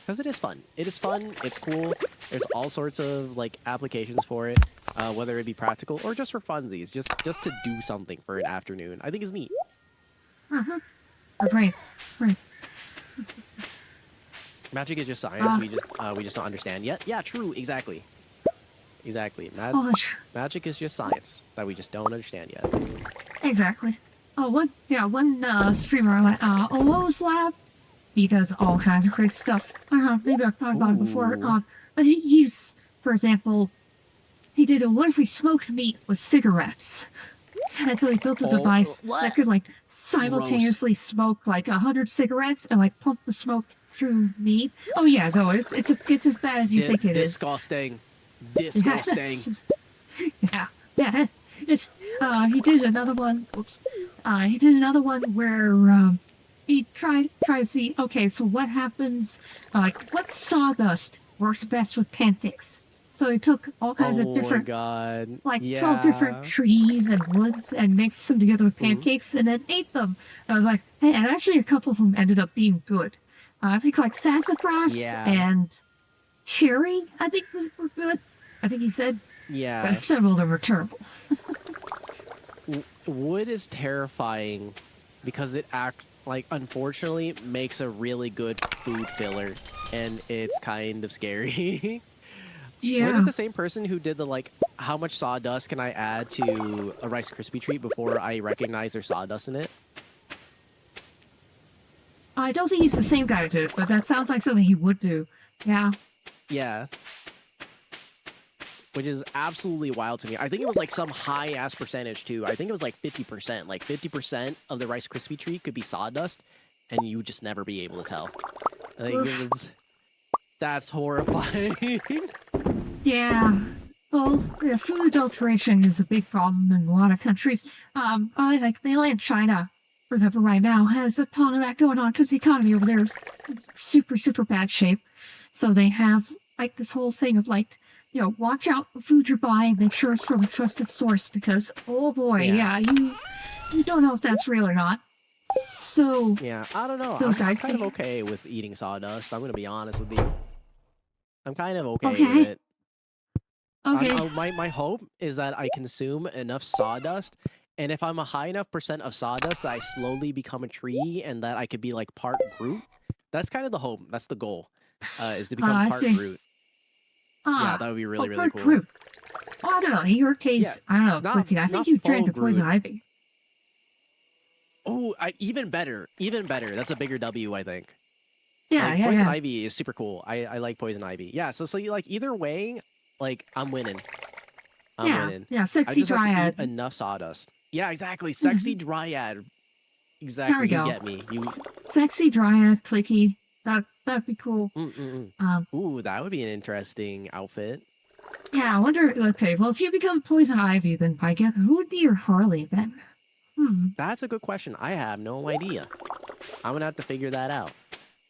[SPEAKER 1] Because it is fun. It is fun. It's cool. There's all sorts of like applications for it, whether it be practical or just for funsies, just to do something for an afternoon. I think is neat.
[SPEAKER 2] Right.
[SPEAKER 1] Magic is just science. We just don't understand yet. Yeah, true. Exactly. Magic is just science that we just don't understand yet.
[SPEAKER 2] Exactly. One streamer like Olo's lab. He does all kinds of crazy stuff. Maybe I've talked about it before. But he's for example, he did a what if we smoked meat with cigarettes? And so he built a device that could like simultaneously smoke like 100 cigarettes and like pump the smoke through meat. Oh yeah, no, it's as bad as you think it is.
[SPEAKER 1] Disgusting. Disgusting.
[SPEAKER 2] Yeah, yeah. He did another one. Oops. He did another one where he tried to see. Okay, so what happens? Like, what sawdust works best with pancakes? So he took all kinds of different, like 12 different trees and woods and mixed them together with pancakes and then ate them. And I was like, hey, and actually a couple of them ended up being good. I think like sassafras and cherry, I think were good. I think he said.
[SPEAKER 1] Yeah.
[SPEAKER 2] But several of them were terrible.
[SPEAKER 1] Wood is terrifying because it unfortunately makes a really good food filler, and it's kind of scary.
[SPEAKER 2] Yeah.
[SPEAKER 1] Was it the same person who did the like, how much sawdust can I add to a Rice Krispie treat before I recognize there's sawdust in it?
[SPEAKER 2] I don't think he's the same guy who did it, but that sounds like something he would do. Yeah.
[SPEAKER 1] Yeah. Which is absolutely wild to me. I think it was like some high-ass percentage, too. I think it was like 50%. Like 50% of the Rice Krispie treat could be sawdust, and you would just never be able to tell. That's horrifying.
[SPEAKER 2] Yeah. Well, yeah, food adulteration is a big problem in a lot of countries. Like mainland China, for example, right now has a ton of that going on because the economy over there is super, super bad shape. So they have like this whole thing of like, you know, watch out the food you're buying, make sure it's from a trusted source because, oh boy, you don't know if that's real or not. So
[SPEAKER 1] yeah, I don't know. I'm kind of okay with eating sawdust. I'm gonna be honest with you. I'm kind of okay with it.
[SPEAKER 2] Okay.
[SPEAKER 1] My hope is that I consume enough sawdust, and if I'm a high enough percent of sawdust that I slowly become a tree and that I could be like part Groot. That's kind of the hope. That's the goal. Is to become part Groot. Yeah, that would be really, really cool.
[SPEAKER 2] Groot. Oh, I don't know. Your taste, I don't know. I think you drank the poison ivy.
[SPEAKER 1] Oh, even better. Even better. That's a bigger W, I think.
[SPEAKER 2] Yeah,
[SPEAKER 1] like, poison ivy is super cool. I like poison ivy. Yeah, so you like either way, like I'm winning. I'm winning.
[SPEAKER 2] Yeah, sexy dryad.
[SPEAKER 1] Have to eat enough sawdust. Yeah, exactly. Sexy dryad. Exactly.
[SPEAKER 2] There we go.
[SPEAKER 1] You get me.
[SPEAKER 2] Sexy dryad, clicky. That'd be cool.
[SPEAKER 1] Ooh, that would be an interesting outfit.
[SPEAKER 2] Yeah, I wonder. Okay, well, if you become poison ivy, then I guess who would be your Harley then?
[SPEAKER 1] That's a good question. I have no idea. I'm gonna have to figure that out.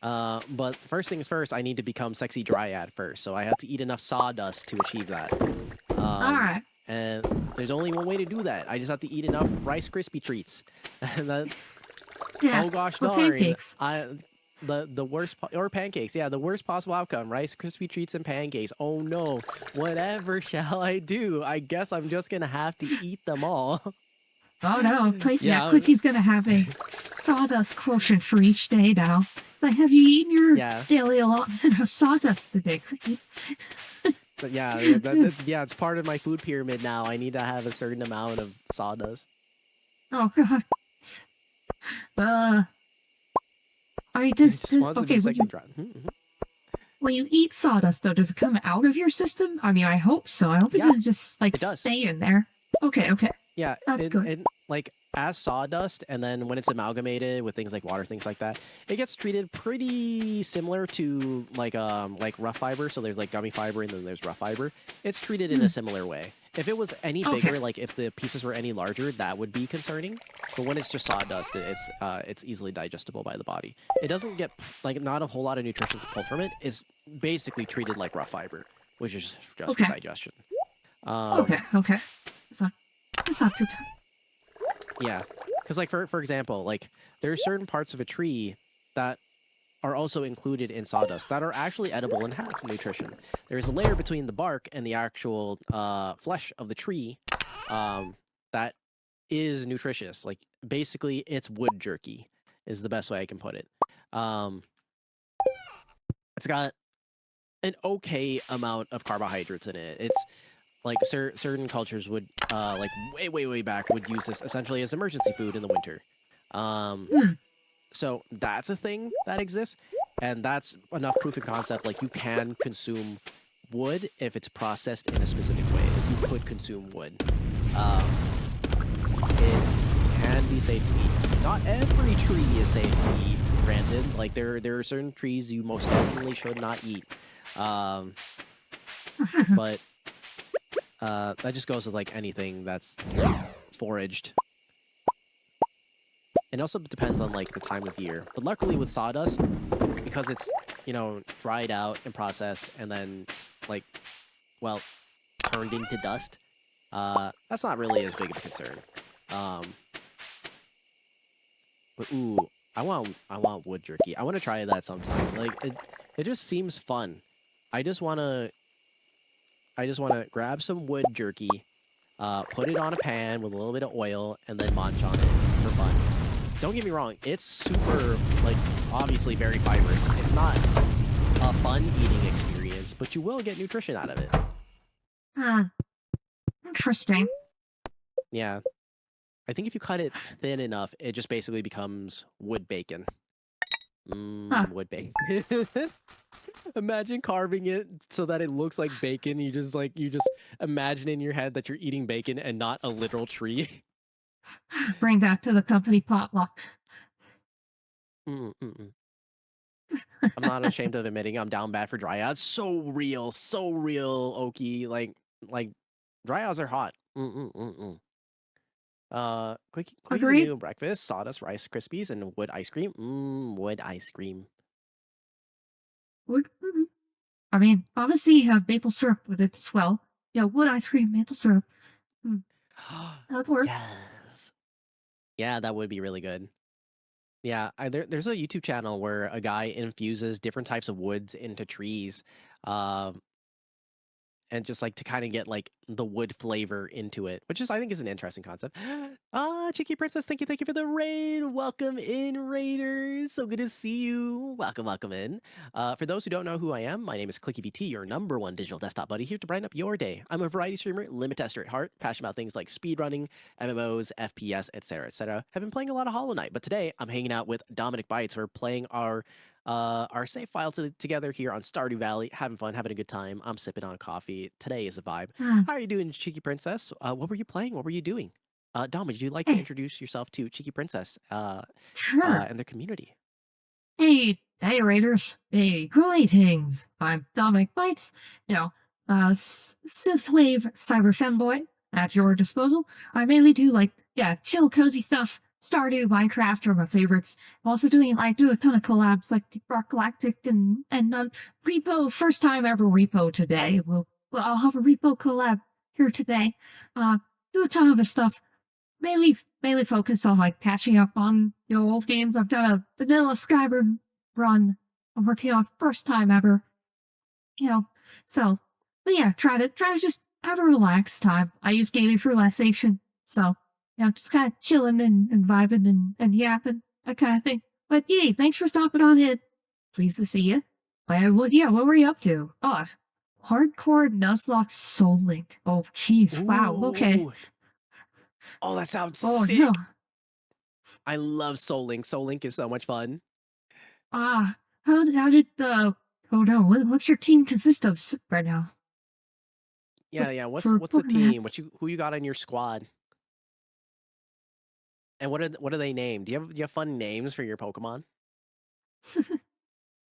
[SPEAKER 1] But first things first, I need to become sexy dryad first. So I have to eat enough sawdust to achieve that.
[SPEAKER 2] All right.
[SPEAKER 1] And there's only one way to do that. I just have to eat enough Rice Krispie treats. And then, oh gosh darn!
[SPEAKER 2] Pancakes.
[SPEAKER 1] The worst or pancakes. Yeah, the worst possible outcome. Rice Krispie treats and pancakes. Oh no! Whatever shall I do? I guess I'm just gonna have to eat them all.
[SPEAKER 2] Oh no! Clicky's gonna have a sawdust quotient for each day now. Like, have you eaten your daily allotment of sawdust today, Clicky?
[SPEAKER 1] But yeah, it's part of my food pyramid now. I need to have a certain amount of sawdust.
[SPEAKER 2] Oh god. I mean, when you eat sawdust, though, does it come out of your system? I mean, I hope so. I hope it doesn't just like stay in there. Okay.
[SPEAKER 1] Yeah,
[SPEAKER 2] that's good.
[SPEAKER 1] Like as sawdust, and then when it's amalgamated with things like water, things like that, it gets treated pretty similar to like rough fiber. So there's like gummy fiber, and then there's rough fiber. It's treated in a similar way. If it was any bigger, like if the pieces were any larger, that would be concerning. But when it's just sawdust, it's easily digestible by the body. It doesn't get like not a whole lot of nutrition to pull from it. It's basically treated like rough fiber, which is just for digestion.
[SPEAKER 2] Okay. It's not too bad.
[SPEAKER 1] Yeah, because like for example, like there are certain parts of a tree that are also included in sawdust that are actually edible and have nutrition. There's a layer between the bark and the actual flesh of the tree that is nutritious. Like basically, it's wood jerky is the best way I can put it. It's got an okay amount of carbohydrates in it. It's like certain cultures would like way back would use this essentially as emergency food in the winter. So that's a thing that exists, and that's enough proof of concept. Like you can consume wood if it's processed in a specific way. If you could consume wood, it can be safe to eat. Not every tree is safe to eat. Granted, like there are certain trees you most definitely should not eat. But that just goes with like anything that's foraged. It also depends on like the time of year. But luckily with sawdust, because it's, you know, dried out and processed and then like, well, turned into dust, that's not really as big of a concern. But ooh, I want wood jerky. I want to try that sometime. Like it just seems fun. I just wanna grab some wood jerky, put it on a pan with a little bit of oil, and then munch on it for fun. Don't get me wrong, it's super, like, obviously very fibrous. It's not a fun eating experience, but you will get nutrition out of it.
[SPEAKER 2] Interesting.
[SPEAKER 1] Yeah. I think if you cut it thin enough, it just basically becomes wood bacon. Wood bacon. Imagine carving it so that it looks like bacon. You just imagine in your head that you're eating bacon and not a literal tree.
[SPEAKER 2] Bring back to the company potluck.
[SPEAKER 1] I'm not ashamed of admitting I'm down bad for dryouts. So real, Okie. Like dryouts are hot. Cookies and
[SPEAKER 2] Agreed.
[SPEAKER 1] new breakfast, sawdust Rice Krispies, and wood ice cream. Wood ice cream.
[SPEAKER 2] Wood. I mean, obviously you have maple syrup with it as well. Yeah, wood ice cream, maple syrup. That'd work.
[SPEAKER 1] Yes. Yeah, that would be really good. Yeah, there's a YouTube channel where a guy infuses different types of woods into trees, and just like to kind of get like the wood flavor into it, which is I think is an interesting concept. Cheeky Princess, thank you for the raid. Welcome in, Raiders. So good to see you. Welcome in. For those who don't know who I am, my name is ClickyBT, your #1 digital desktop buddy, here to brighten up your day. I'm a variety streamer, limit tester at heart, passionate about things like speedrunning, MMOs, FPS, etc., etc. Have been playing a lot of Hollow Knight, but today I'm hanging out with Dominic Bytes. We're playing our save file together here on Stardew Valley, having fun, having a good time. I'm sipping on coffee. Today is a vibe. How are you doing, Cheeky Princess? What were you playing? What were you doing? Dom, would you like to introduce yourself to Cheeky Princess
[SPEAKER 2] Sure.
[SPEAKER 1] and their community?
[SPEAKER 2] Hey, Raiders. Hey, greetings. I'm Dominic Bytes. You know, synthwave cyber femboy at your disposal. I mainly do chill, cozy stuff. Stardew, Minecraft are my favorites. I'm also do a ton of collabs like Deep Rock Galactic and Repo. First time ever Repo today. I'll have a Repo collab here today. Do a ton of other stuff. Mainly focus on like catching up on old games. I've done a vanilla Skyrim run. I'm working on first time ever. But yeah, try to just have a relaxed time. I use gaming for relaxation. So, just kind of chilling and vibing and yapping, that kind of thing. But yay, thanks for stopping on in. Pleased to see you. What were you up to? Oh, hardcore Nuzlocke Soul Link. Oh, jeez, wow, okay.
[SPEAKER 1] Oh, that sounds sick.
[SPEAKER 2] No.
[SPEAKER 1] I love Soul Link. Soul Link is so much fun.
[SPEAKER 2] How did the... Oh no, what's your team consist of right now?
[SPEAKER 1] Yeah, what's the team? Who you got on your squad? And what are they named? Do you have fun names for your Pokemon?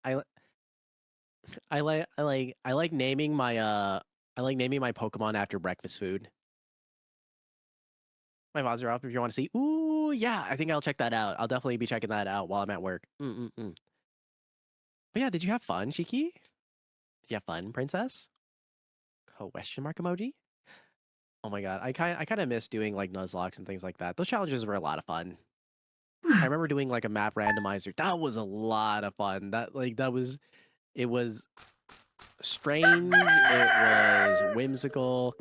[SPEAKER 1] I like naming my Pokemon after breakfast food. My VODs are up if you want to see. Ooh, yeah, I think I'll check that out. I'll definitely be checking that out while I'm at work. But yeah, did you have fun, Cheeky? Did you have fun, Princess? Question mark emoji? Oh my god, I kind of miss doing like Nuzlocks and things like that. Those challenges were a lot of fun. I remember doing like a map randomizer. That was a lot of fun. It was strange, it was whimsical,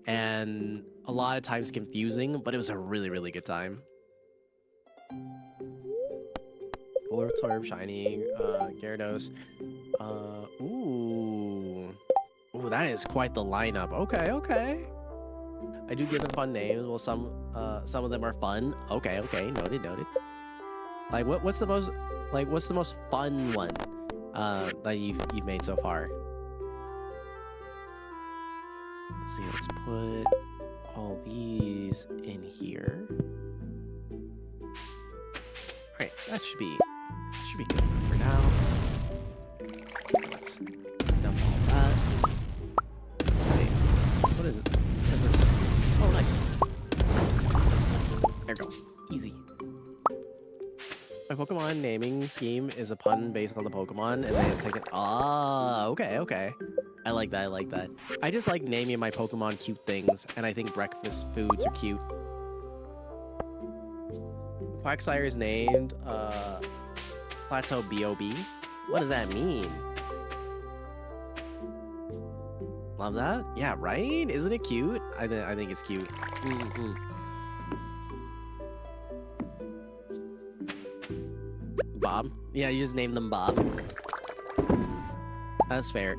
[SPEAKER 1] and a lot of times confusing, but it was a really, really good time. Torb, Shiny, Gyarados. Ooh, that is quite the lineup. Okay. I do give them fun names. Well, some of them are fun. Okay, noted. Like, what's the most fun one that you've made so far? Let's see, let's put all these in here. Alright, that should be good for now. Let's dump all that. Wait, what is it? What is this? Oh, nice. There we go. Easy. My Pokemon naming scheme is a pun based on the Pokemon, and they have taken. Ah, okay. I like that. I just like naming my Pokemon cute things, and I think breakfast foods are cute. Quagsire is named Plateau B.O.B. What does that mean? Love that? Yeah, right? Isn't it cute? I think it's cute. Bob? Yeah, you just name them Bob. That's fair.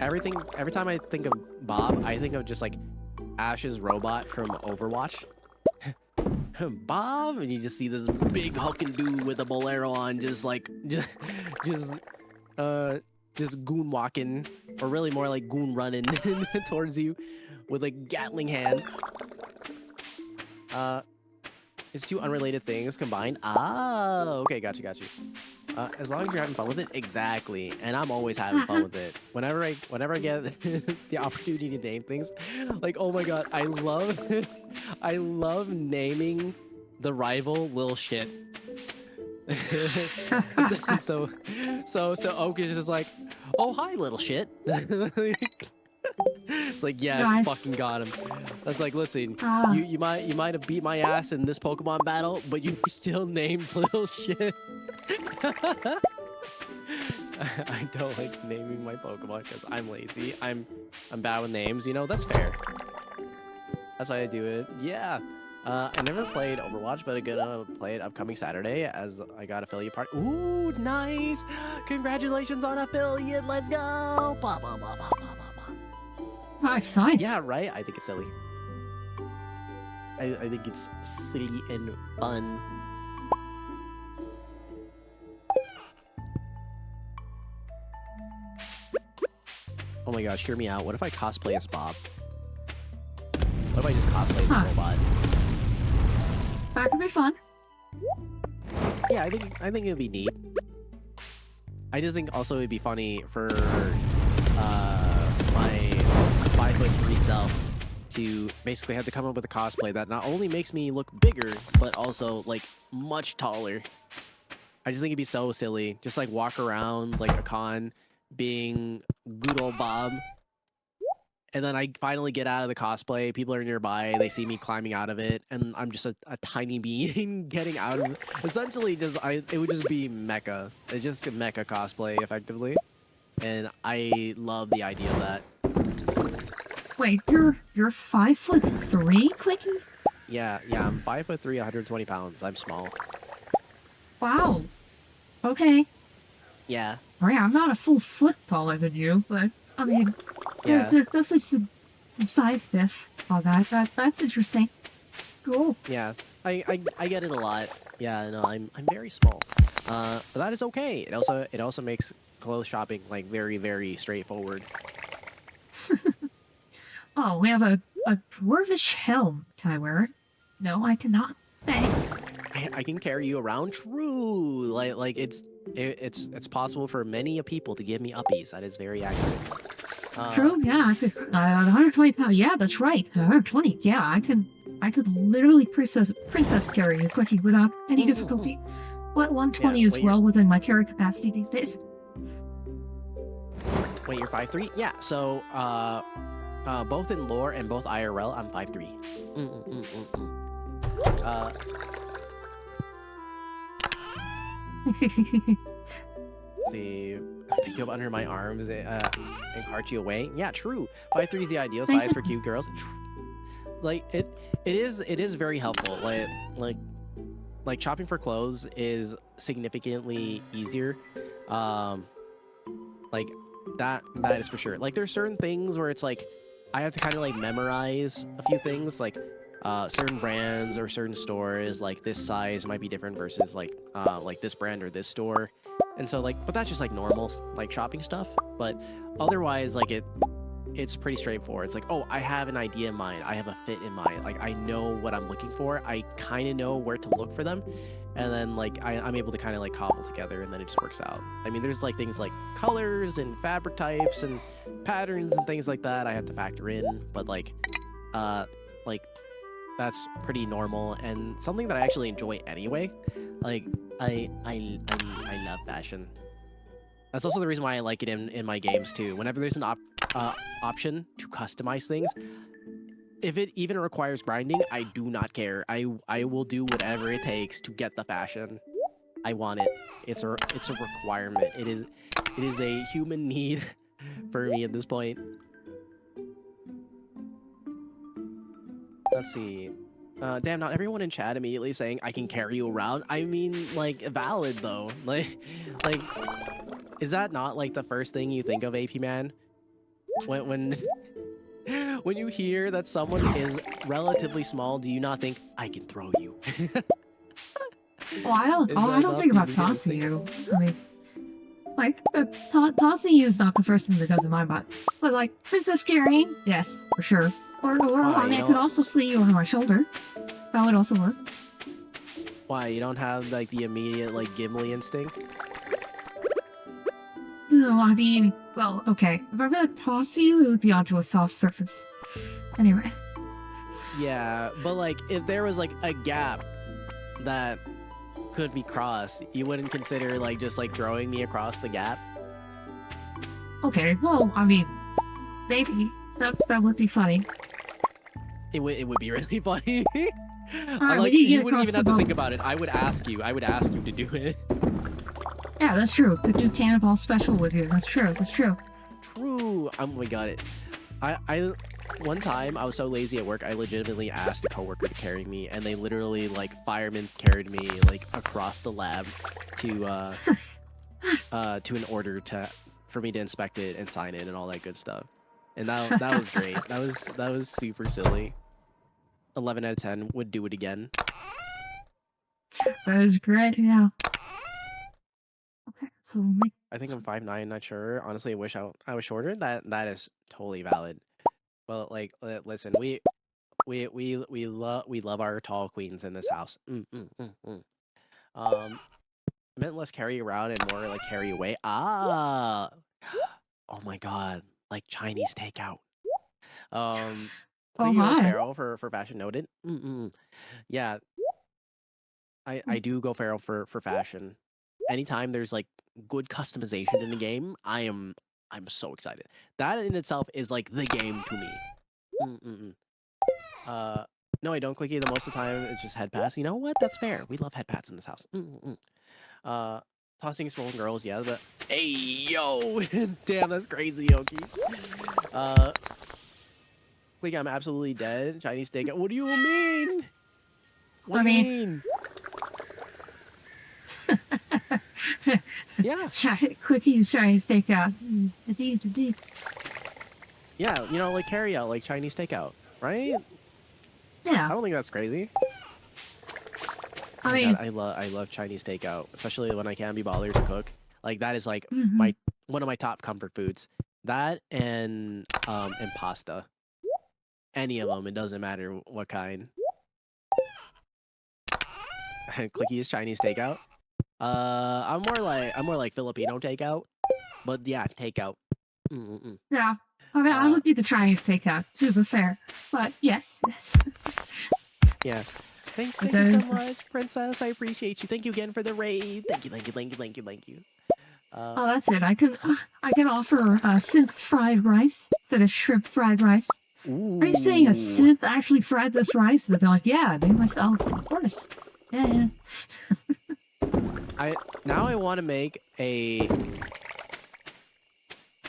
[SPEAKER 1] Every time I think of Bob, I think of just like Ash's robot from Overwatch. Bob, and you just see this big hulking dude with a bolero on, just goon walking, or really more like goon running towards you with like Gatling hand. It's two unrelated things combined. Ah, okay, got you. As long as you're having fun with it, exactly. And I'm always having fun with it. Whenever I get the opportunity to name things, like, oh my god, I love naming the rival Lil Shit. so Oak is just like, oh hi little shit. It's like, yes,
[SPEAKER 2] Nice.
[SPEAKER 1] fucking got him. That's like, listen, you might have beat my ass in this Pokemon battle, but you still named Little Shit. I don't like naming my Pokemon because I'm lazy. I'm bad with names, you know. That's fair. That's why I do it. Yeah. I never played Overwatch, but I'm gonna play it upcoming Saturday as I got affiliate part. Ooh, nice! Congratulations on affiliate. Let's go! Bah, bah, bah, bah, bah, bah, bah.
[SPEAKER 2] Nice.
[SPEAKER 1] Yeah, right? I think it's silly. I think it's silly and fun. Oh my gosh, hear me out. What if I cosplay as Bob? What if I just cosplay as a robot?
[SPEAKER 2] That could be fun.
[SPEAKER 1] Yeah, I think it'd be neat. I just think also it'd be funny for my 5'3" self to basically have to come up with a cosplay that not only makes me look bigger, but also like much taller. I just think it'd be so silly. Just like walk around like a con being good old Bob. And then I finally get out of the cosplay, people are nearby, they see me climbing out of it, and I'm just a tiny being getting out of it. Essentially, it would just be mecha. It's just a mecha cosplay, effectively. And I love the idea of that.
[SPEAKER 2] Wait, you're 5'3", Clicky?
[SPEAKER 1] Yeah, I'm 5'3", 120 pounds. I'm small.
[SPEAKER 2] Wow. Okay.
[SPEAKER 1] Yeah.
[SPEAKER 2] Alright, I'm not a full foot taller than you, but I mean,
[SPEAKER 1] Yeah.
[SPEAKER 2] that's like some size diff. All that's interesting. Cool.
[SPEAKER 1] Yeah, I get it a lot. Yeah, no, I'm very small. But that is okay. It also makes clothes shopping like very, very straightforward.
[SPEAKER 2] Oh, we have a dwarvish helm. Can I wear it? No, I cannot. Dang.
[SPEAKER 1] I can carry you around. True. Like it's possible for many people to give me uppies. That is very accurate.
[SPEAKER 2] True. Yeah, I could. 120 pounds. Yeah, that's right. 120. Yeah, I could literally princess carry you quickly without any difficulty. What 120 is well within my carry capacity these days.
[SPEAKER 1] Wait, you're 5'3"? Yeah. So both in lore and both IRL, I'm 5'3". See, pick you up under my arms and cart you away. Yeah, true. 5'3" is the ideal size for cute girls. Like it is very helpful. Like shopping for clothes is significantly easier. Like that is for sure. Like there's certain things where it's like I have to kind of like memorize a few things, like certain brands or certain stores. Like this size might be different versus like this brand or this store. And so like, but that's just like normal like shopping stuff. But otherwise, like it's pretty straightforward. It's like, oh, I have an idea in mind. I have a fit in mind. Like, I know what I'm looking for. I kind of know where to look for them. And then, like, I'm able to kind of, like, cobble together, and then it just works out. I mean, there's, like, things like colors and fabric types and patterns and things like that I have to factor in. But, like, that's pretty normal and something that I actually enjoy anyway. Like, I love fashion. That's also the reason why I like it in my games too. Whenever there's an option to customize things, if it even requires grinding, I do not care. I will do whatever it takes to get the fashion. I want it. It's a requirement. It is a human need for me at this point. Let's see. Damn, not everyone in chat immediately saying I can carry you around. I mean, like, valid though. Like, is that not like the first thing you think of, AP Man? When when you hear that someone is relatively small, do you not think I can throw you?
[SPEAKER 2] Well, I don't think about tossing you. I mean, like, tossing you is not the first thing that goes in my mind. But like, princess carrying, yes, for sure. Or I mean, I could also sling you over my shoulder. That would also work.
[SPEAKER 1] Why, you don't have like the immediate like Gimli instinct?
[SPEAKER 2] No, I mean, well, okay. If I'm gonna toss you, it would be onto a soft surface. Anyway.
[SPEAKER 1] Yeah, but like, if there was like a gap that could be crossed, you wouldn't consider like just like throwing me across the gap?
[SPEAKER 2] Okay, well, I mean, maybe. That would be funny.
[SPEAKER 1] It would be really funny.
[SPEAKER 2] Alright,
[SPEAKER 1] like,
[SPEAKER 2] we need to
[SPEAKER 1] you
[SPEAKER 2] get
[SPEAKER 1] wouldn't
[SPEAKER 2] across
[SPEAKER 1] even
[SPEAKER 2] the
[SPEAKER 1] have to
[SPEAKER 2] boat.
[SPEAKER 1] think about it. I would ask you to do it.
[SPEAKER 2] Yeah, that's true. Could do Cannonball Special with you. That's true. That's true.
[SPEAKER 1] True. Oh my god. I one time I was so lazy at work, I legitimately asked a coworker to carry me, and they literally like firemen carried me like across the lab to an order for me to inspect it and sign it and all that good stuff. And that was great. That was super silly. 11 out of 10 would do it again.
[SPEAKER 2] That is great. Yeah. Okay, so we'll make.
[SPEAKER 1] I think I'm 5'9", not sure. Honestly, I wish I was shorter. That is totally valid. Well, like, listen, we love our tall queens in this house. I meant less carry around and more like carry away. Ah, oh my god, like Chinese takeout.
[SPEAKER 2] Oh
[SPEAKER 1] Thank you, Rose
[SPEAKER 2] hi.
[SPEAKER 1] Farrell, for fashion noted. Yeah, I do go feral for fashion. Anytime there's like good customization in the game, I'm so excited. That in itself is like the game to me. No, I don't clicky. The most of the time it's just head pass. You know what? That's fair. We love head pats in this house. Tossing small girls, yeah, but hey yo, damn, that's crazy, Yoki. Click, I'm absolutely dead. Chinese steak. What do you mean? What do you mean? Yeah.
[SPEAKER 2] Quickies Chinese takeout. Indeed.
[SPEAKER 1] Yeah, you know, like carry out, like Chinese takeout, right? I
[SPEAKER 2] Yeah.
[SPEAKER 1] don't think that's crazy.
[SPEAKER 2] I mean,
[SPEAKER 1] God, I love Chinese takeout, especially when I can't be bothered to cook. Like that is like one of my top comfort foods. That and pasta. Any of them, it doesn't matter what kind. Clicky is Chinese takeout. I'm more like Filipino takeout, but yeah, takeout.
[SPEAKER 2] yeah. I mean, I would do the Chinese takeout to be fair, but yes.
[SPEAKER 1] Yeah. Thank you so much, Princess. I appreciate you. Thank you again for the raid. Thank you.
[SPEAKER 2] Oh, that's it. I can offer synth fried rice instead of shrimp fried rice.
[SPEAKER 1] Ooh.
[SPEAKER 2] Are you saying a synth actually fried this rice? They'd be like, yeah, I made myself. Of course. Yeah.
[SPEAKER 1] I want to make a.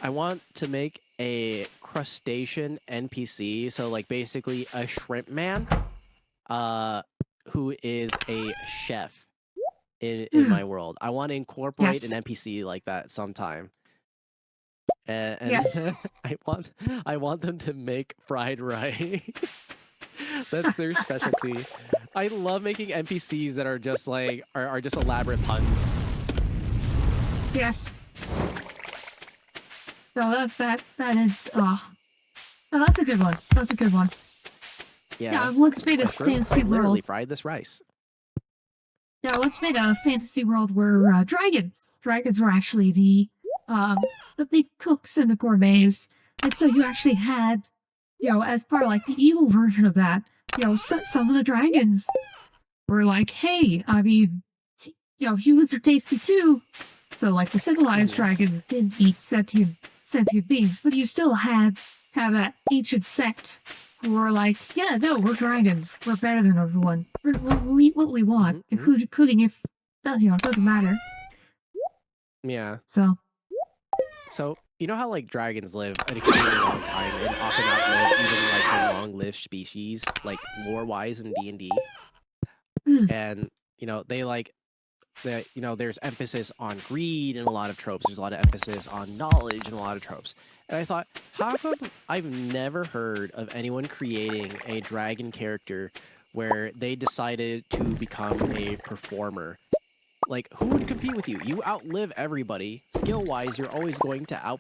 [SPEAKER 1] I want to make a crustacean NPC. So like basically a shrimp man, who is a chef in my world. I want to incorporate an NPC like that sometime. And
[SPEAKER 2] yes.
[SPEAKER 1] I want them to make fried rice. That's their specialty. I love making NPCs that are just like are just elaborate puns.
[SPEAKER 2] Yes. So that is Oh, that's a good one. That's a good one.
[SPEAKER 1] Yeah.
[SPEAKER 2] Yeah, I once made a
[SPEAKER 1] Like, bro,
[SPEAKER 2] fantasy
[SPEAKER 1] I literally
[SPEAKER 2] world.
[SPEAKER 1] fried this rice.
[SPEAKER 2] Yeah, I once made a fantasy world where dragons were actually the cooks and the gourmets, and so you actually had, as part of like the evil version of that, some of the dragons were like, hey, I mean, humans are tasty too. So like the civilized
[SPEAKER 1] Mhm.
[SPEAKER 2] dragons didn't eat sentient beings, but you still had kind of that ancient sect who were like, yeah, no, we're dragons. We're better than everyone. We'll eat what we want,
[SPEAKER 1] Mhm. Mhm.
[SPEAKER 2] including if it doesn't matter.
[SPEAKER 1] Yeah.
[SPEAKER 2] So
[SPEAKER 1] So you know how like dragons live an extremely long time and often outlive even like the long-lived species, like lore-wise in D&D,
[SPEAKER 2] mm,
[SPEAKER 1] and they like there's emphasis on greed in a lot of tropes. There's a lot of emphasis on knowledge in a lot of tropes. And I thought, how come I've never heard of anyone creating a dragon character where they decided to become a performer? Like, who would compete with you? You outlive everybody. Skill-wise, you're always going to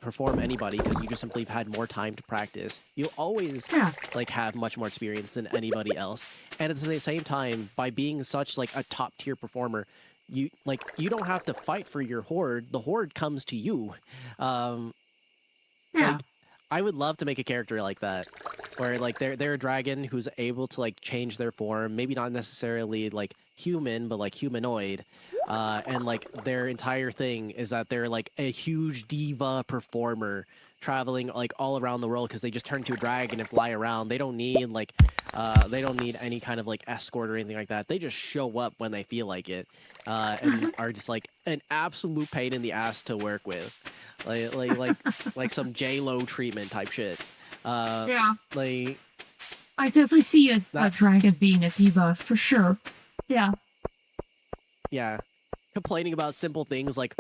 [SPEAKER 1] perform anybody because you just simply have had more time to practice. You'll always
[SPEAKER 2] yeah,
[SPEAKER 1] like have much more experience than anybody else. And at the same time, by being such like a top-tier performer, you don't have to fight for your horde. The horde comes to you. Um,
[SPEAKER 2] yeah,
[SPEAKER 1] like, I would love to make a character like that, where like they're a dragon who's able to like change their form, maybe not necessarily like human, but like humanoid. And like their entire thing is that they're like a huge diva performer traveling like all around the world because they just turn to a dragon and fly around. They don't need any kind of like escort or anything like that. They just show up when they feel like it, and are just like an absolute pain in the ass to work with. Like like like like some J Lo treatment type shit. Uh,
[SPEAKER 2] yeah.
[SPEAKER 1] like
[SPEAKER 2] I definitely see a
[SPEAKER 1] that.
[SPEAKER 2] dragon being a diva for sure. Yeah,
[SPEAKER 1] Yeah, complaining about simple things like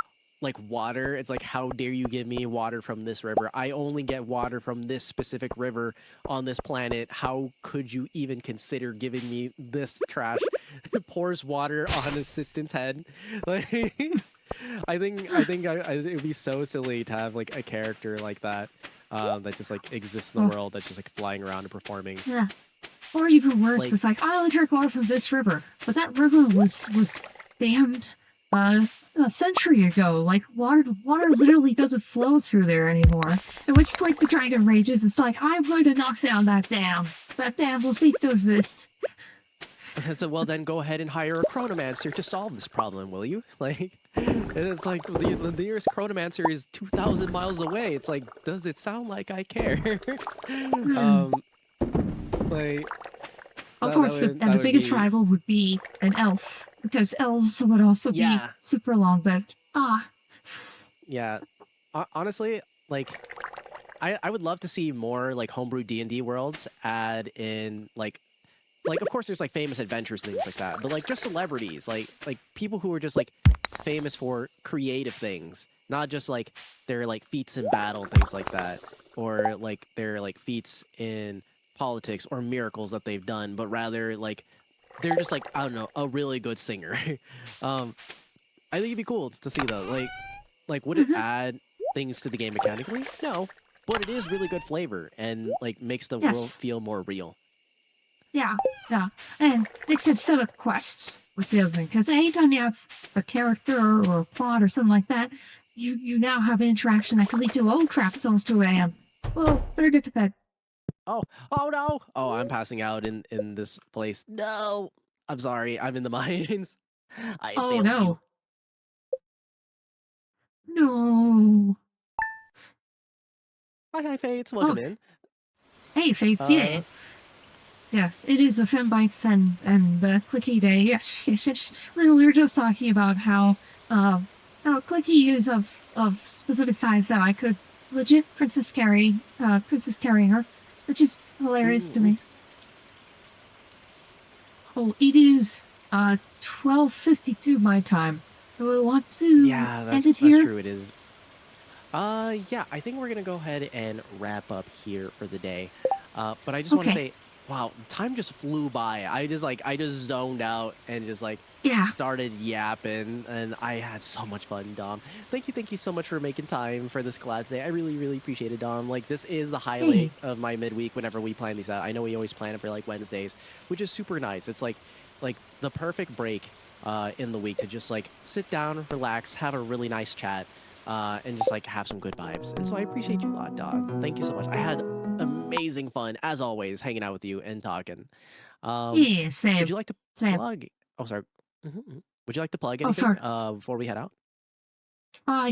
[SPEAKER 1] water. It's like, how dare you give me water from this river? I only get water from this specific river on this planet. How could you even consider giving me this trash? It pours water on an assistant's head. Like, it would be so silly to have like a character like that, that just like exists in the
[SPEAKER 2] oh,
[SPEAKER 1] world, that's just like flying around and performing.
[SPEAKER 2] yeah. Or even worse,
[SPEAKER 1] Like,
[SPEAKER 2] it's like I only drink water from this river, but that river was dammed a century ago. Like water literally doesn't flow through there anymore. At which point the dragon rages. It's like I'm going to knock down that dam. That dam will cease to exist.
[SPEAKER 1] so well, then go ahead and hire a chronomancer to solve this problem, will you? Like, and it's like the nearest chronomancer is 2,000 miles away. It's like, does it sound like I care?
[SPEAKER 2] Hmm.
[SPEAKER 1] um, like
[SPEAKER 2] Of
[SPEAKER 1] that
[SPEAKER 2] course,
[SPEAKER 1] would
[SPEAKER 2] the biggest
[SPEAKER 1] be.
[SPEAKER 2] rival would be an elf because elves would also be
[SPEAKER 1] Yeah,
[SPEAKER 2] super long. But
[SPEAKER 1] yeah. Honestly, like I would love to see more like homebrew D&D worlds add in like of course there's like famous adventures things like that, but like just celebrities, like people who are just like famous for creative things, not just like their like feats in battle, things like that, or like their like feats in politics or miracles that they've done, but rather like they're just like, I don't know, a really good singer. um I think it'd be cool to see though. Like would it
[SPEAKER 2] mhm,
[SPEAKER 1] add things to the game mechanically? No, but it is really good flavor and like makes the world
[SPEAKER 2] yes,
[SPEAKER 1] feel more real.
[SPEAKER 2] yeah, yeah, and it could set up quests. Was the other thing because anytime you have a character or a plot or something like that, you now have an interaction that could lead to oh crap, it's almost 2 a.m. Well, better get to bed.
[SPEAKER 1] Oh, oh no! Oh, I'm passing out in this place. No, I'm sorry. I'm in the mines. I
[SPEAKER 2] Oh
[SPEAKER 1] failed you.
[SPEAKER 2] no, no.
[SPEAKER 1] Hi, Fates.
[SPEAKER 2] Oh,
[SPEAKER 1] Welcome in.
[SPEAKER 2] hey, Fates, yeah.
[SPEAKER 1] Uh,
[SPEAKER 2] Yes, it is a Fembites and the Clicky Day. Yes, yes, yes. We were just talking about how Clicky is of specific size that I could legit princess carry her, which is hilarious to
[SPEAKER 1] mm,
[SPEAKER 2] me. Oh, it is 12:52 my time. Do we want to
[SPEAKER 1] yeah,
[SPEAKER 2] end
[SPEAKER 1] that's
[SPEAKER 2] it
[SPEAKER 1] that's
[SPEAKER 2] here?
[SPEAKER 1] true. It is. Yeah, I think we're gonna go ahead and wrap up here for the day. But I just want to
[SPEAKER 2] Okay.
[SPEAKER 1] say, wow, time just flew by. I just zoned out and just like
[SPEAKER 2] Yeah.
[SPEAKER 1] started yapping, and I had so much fun, Dom. Thank you so much for making time for this collab today. I really, really appreciate it, Dom. Like, this is the highlight
[SPEAKER 2] Hey.
[SPEAKER 1] of my midweek whenever we plan these out. I know we always plan it for like Wednesdays, which is super nice. It's like the perfect break in the week to just like sit down, relax, have a really nice chat, and just like have some good vibes. And so I appreciate you a lot, dog. Thank you so much. I had amazing fun as always hanging out with you and talking.
[SPEAKER 2] Yeah,
[SPEAKER 1] Would
[SPEAKER 2] same.
[SPEAKER 1] you like to
[SPEAKER 2] Same.
[SPEAKER 1] plug? Oh, sorry. Would you like to plug
[SPEAKER 2] Oh,
[SPEAKER 1] anything
[SPEAKER 2] sorry.
[SPEAKER 1] before we head out?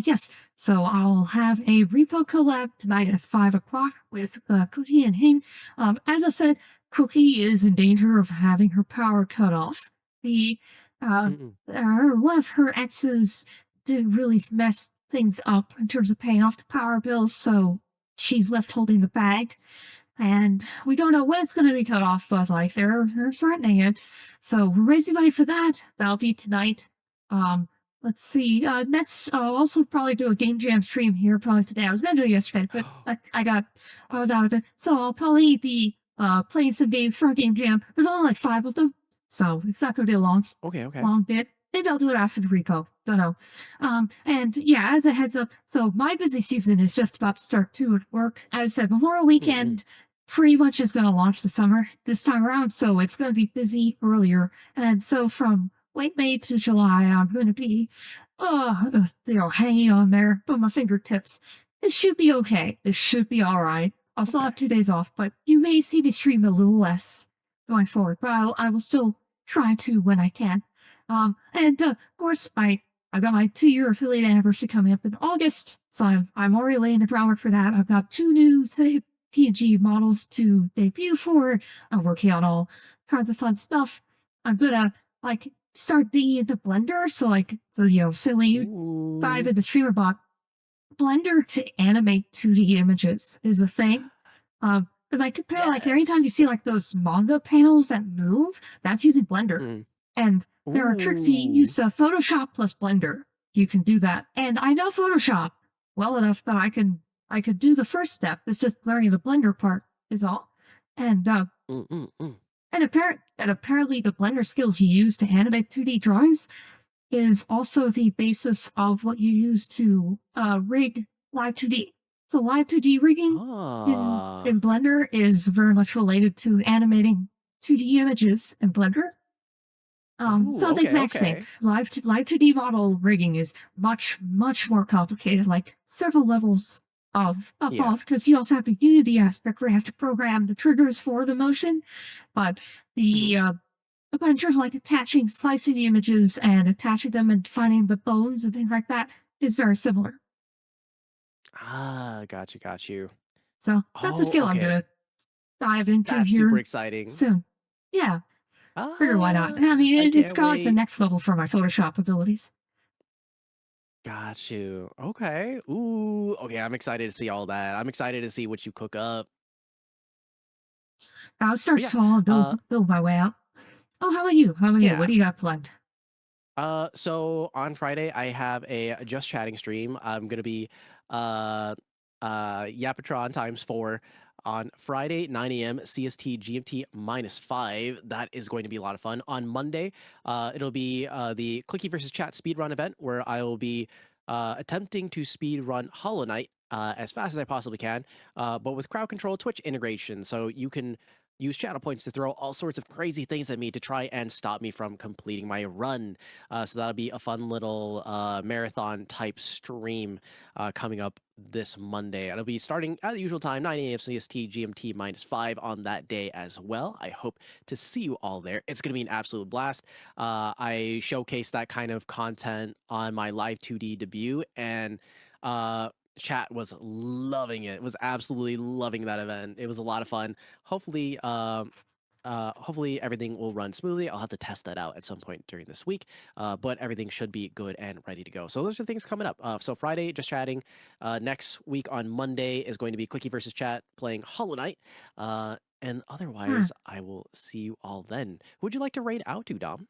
[SPEAKER 2] Yes. So I'll have a repo collab tonight at 5 o'clock with Cookie and Hing. As I said, Cookie is in danger of having her power cut off. The
[SPEAKER 1] Mm-mm.
[SPEAKER 2] one of her exes did really mess things up in terms of paying off the power bills, so she's left holding the bag. And we don't know when it's going to be cut off, but like they're threatening it. So we're raising money for that. That'll be tonight. Um, let's see. Next, I'll also probably do a game jam stream here probably today. I was gonna do it yesterday, but I was out of it. So I'll probably be playing some games for a game jam. There's only like 5 of them, so it's not gonna be a
[SPEAKER 1] Okay, okay.
[SPEAKER 2] long bit. Maybe I'll do it after the repo. Don't know. And yeah, as a heads up, so my busy season is just about to start too at work. As I said, Memorial
[SPEAKER 1] Mm-mm.
[SPEAKER 2] Weekend pretty much is going to launch the summer this time around, so it's going to be busy earlier. And so from late May to July, I'm going to be, hanging on there by my fingertips. It should be okay. This should be all right. I'll still
[SPEAKER 1] Okay.
[SPEAKER 2] have 2 days off, but you may see me stream a little less going forward. But I will still try to when I can. And of course, I got my 2-year affiliate anniversary coming up in August, so I'm already laying the groundwork for that. I've got 2 new PNG models to debut for. I'm working on all kinds of fun stuff. I'm gonna like start digging into Blender, so like the so when you dive
[SPEAKER 1] Ooh.
[SPEAKER 2] into StreamerBot, Blender to animate 2D images is a thing. Because I compare like anytime
[SPEAKER 1] Yes.
[SPEAKER 2] you see like those manga panels that move, that's using Blender.
[SPEAKER 1] Mm.
[SPEAKER 2] And there are tricks you
[SPEAKER 1] Ooh.
[SPEAKER 2] use Photoshop plus Blender. You can do that. And I know Photoshop well enough that I could do the first step. It's just learning the Blender part is all. And
[SPEAKER 1] Mm-mm-mm.
[SPEAKER 2] apparently the Blender skills you use to animate 2D drawings is also the basis of what you use to rig Live 2D. So Live 2D rigging
[SPEAKER 1] Ah.
[SPEAKER 2] in Blender is very much related to animating 2D images in Blender.
[SPEAKER 1] Ooh.
[SPEAKER 2] So the
[SPEAKER 1] Okay.
[SPEAKER 2] exact same.
[SPEAKER 1] Okay.
[SPEAKER 2] Live 2D model rigging is much more complicated, like several levels of
[SPEAKER 1] Yeah.
[SPEAKER 2] above, because you also have the Unity aspect where you have to program the triggers for the motion. But
[SPEAKER 1] Mhm.
[SPEAKER 2] the but in terms of like attaching, slicing the images and attaching them and finding the bones and things like that is very similar.
[SPEAKER 1] Ah, got you. Got you.
[SPEAKER 2] So that's a
[SPEAKER 1] Oh,
[SPEAKER 2] skill I'm
[SPEAKER 1] okay.
[SPEAKER 2] gonna dive into
[SPEAKER 1] That's super
[SPEAKER 2] here
[SPEAKER 1] exciting.
[SPEAKER 2] soon. Yeah, figure why not?
[SPEAKER 1] Ah,
[SPEAKER 2] I mean,
[SPEAKER 1] I
[SPEAKER 2] it's
[SPEAKER 1] can't
[SPEAKER 2] kind of like the
[SPEAKER 1] wait.
[SPEAKER 2] next level for my Photoshop abilities.
[SPEAKER 1] Got you. Okay. Ooh. Okay. I'm excited to see all that. I'm excited to see what you cook up.
[SPEAKER 2] I'll start
[SPEAKER 1] But yeah.
[SPEAKER 2] small and
[SPEAKER 1] Uh.
[SPEAKER 2] build my way out. Oh, how about you? How about you? What
[SPEAKER 1] Yeah.
[SPEAKER 2] do you got planned?
[SPEAKER 1] So on Friday I have a just chatting stream. I'm gonna be uh Yapatron times 4 on Friday, 9 a.m. CST GMT -5. That is going to be a lot of fun. On Monday, it'll be the Clicky versus Chat speedrun event where I will be attempting to speedrun Hollow Knight as fast as I possibly can, but with crowd control Twitch integration. So you can use channel points to throw all sorts of crazy things at me to try and stop me from completing my run. So that'll be a fun little marathon type stream coming up this Monday. It'll be starting at the usual time, 9 a.m. CST GMT -5 on that day as well. I hope to see you all there. It's going to be an absolute blast. I showcase that kind of content on my live 2D debut, and chat was loving it. Was absolutely loving that event. It was a lot of fun. Hopefully, hopefully everything will run smoothly. I'll have to test that out at some point during this week, but everything should be good and ready to go. So those are things coming up. So Friday, just chatting. Next week on Monday is going to be Clicky versus Chat playing Hollow Knight. And
[SPEAKER 2] Hmm.
[SPEAKER 1] otherwise, I will see you all then. Who would you like to raid out to, Dom?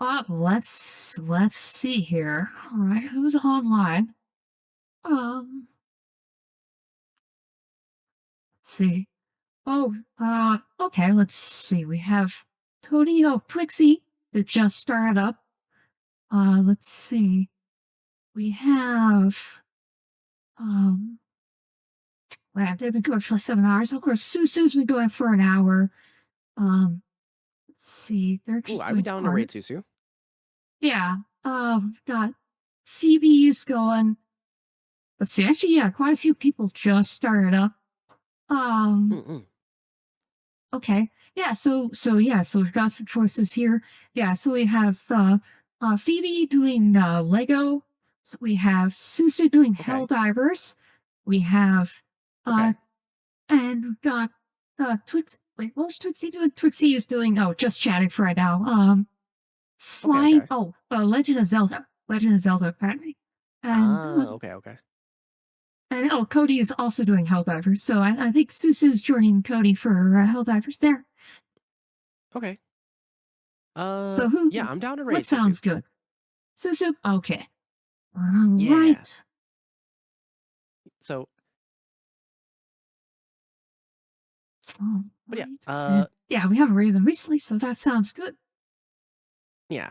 [SPEAKER 2] Let's see here. All right, who's online? Um, let's see. Oh, okay. Let's see. We have Tonio Twixie. that just started up. Let's see. We have wow, they've been going for 7 hours. Of course, Susu's been going for an hour. Let's see. They're
[SPEAKER 1] Ooh,
[SPEAKER 2] just
[SPEAKER 1] I would
[SPEAKER 2] doing
[SPEAKER 1] down to
[SPEAKER 2] art.
[SPEAKER 1] raid Susu.
[SPEAKER 2] Yeah. We've got Phoebe's going. Let's see. Actually, yeah, quite a few people just started up. Okay. Yeah, so we've got some choices here. Yeah, so we have Phoebe doing Lego. So we have Susu doing
[SPEAKER 1] Okay.
[SPEAKER 2] Helldivers. We have
[SPEAKER 1] Okay.
[SPEAKER 2] and we've got Twix. Wait, what was Twixie doing? Twixie is doing just chatting for right now. Flying.
[SPEAKER 1] Okay.
[SPEAKER 2] Oh, Legend of Zelda. Legend of Zelda apparently. And
[SPEAKER 1] Okay. Okay.
[SPEAKER 2] and Cody is also doing Helldivers. So I think Susu's joining Cody for Helldivers there.
[SPEAKER 1] Okay.
[SPEAKER 2] So who?
[SPEAKER 1] Yeah, I'm down to raid
[SPEAKER 2] What sounds
[SPEAKER 1] Susu.
[SPEAKER 2] good? Susu. Okay. All
[SPEAKER 1] Yeah.
[SPEAKER 2] right.
[SPEAKER 1] So,
[SPEAKER 2] All
[SPEAKER 1] but yeah,
[SPEAKER 2] right. Yeah, we haven't rated them recently, so that sounds good.
[SPEAKER 1] yeah.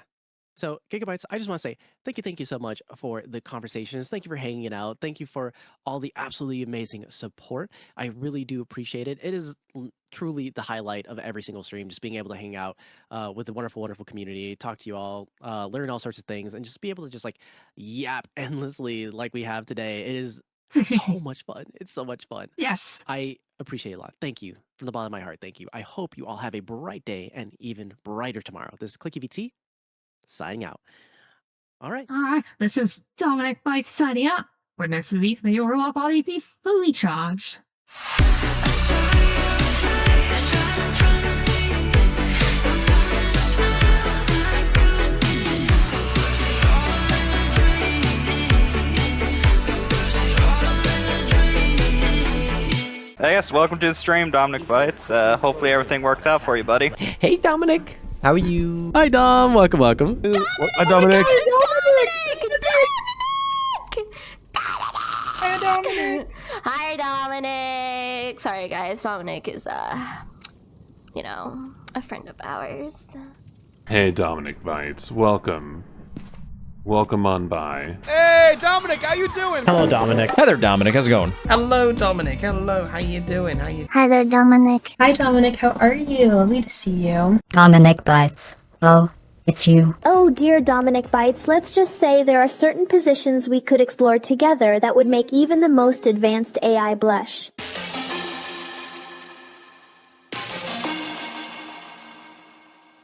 [SPEAKER 1] So, Gigabytes, I just want to say thank you so much for the conversations. Thank you for hanging out. Thank you for all the absolutely amazing support. I really do appreciate it. It is truly the highlight of every single stream, just being able to hang out with the wonderful, wonderful community, talk to you all, learn all sorts of things, and just be able to just like yap endlessly like we have today. It is so much fun. It's so much fun.
[SPEAKER 2] Yes.
[SPEAKER 1] I appreciate it a lot. Thank you from the bottom of my heart. Thank you. I hope you all have a bright day and even brighter tomorrow. This is Clicky VT signing out. All right.
[SPEAKER 2] All right. This is Dominic Bytes signing out. Where next week may your robot body be fully charged.
[SPEAKER 4] Hey guys, welcome to the stream, Dominic Bytes. Hopefully everything works out for you, buddy.
[SPEAKER 5] Hey Dominic, how are you?
[SPEAKER 1] Hi Dom, welcome.
[SPEAKER 6] Hi, Dominic.
[SPEAKER 7] Hi, Dominic. Sorry, guys. Dominic is, you know, a friend of ours.
[SPEAKER 6] Hey, Dominic Bytes. Welcome. Welcome on by.
[SPEAKER 3] Hey, Dominic, how you doing?
[SPEAKER 8] Hello, Dominic.
[SPEAKER 5] Hi there, Dominic. How's it going?
[SPEAKER 8] Hello, Dominic. Hello. How you doing?
[SPEAKER 9] Hi there, Dominic.
[SPEAKER 10] Hi, Dominic. How are you? Lovely to see you.
[SPEAKER 9] Dominic Bytes. Oh, it's you.
[SPEAKER 11] Oh, dear Dominic Bytes. Let's just say there are certain positions we could explore together that would make even the most advanced AI blush.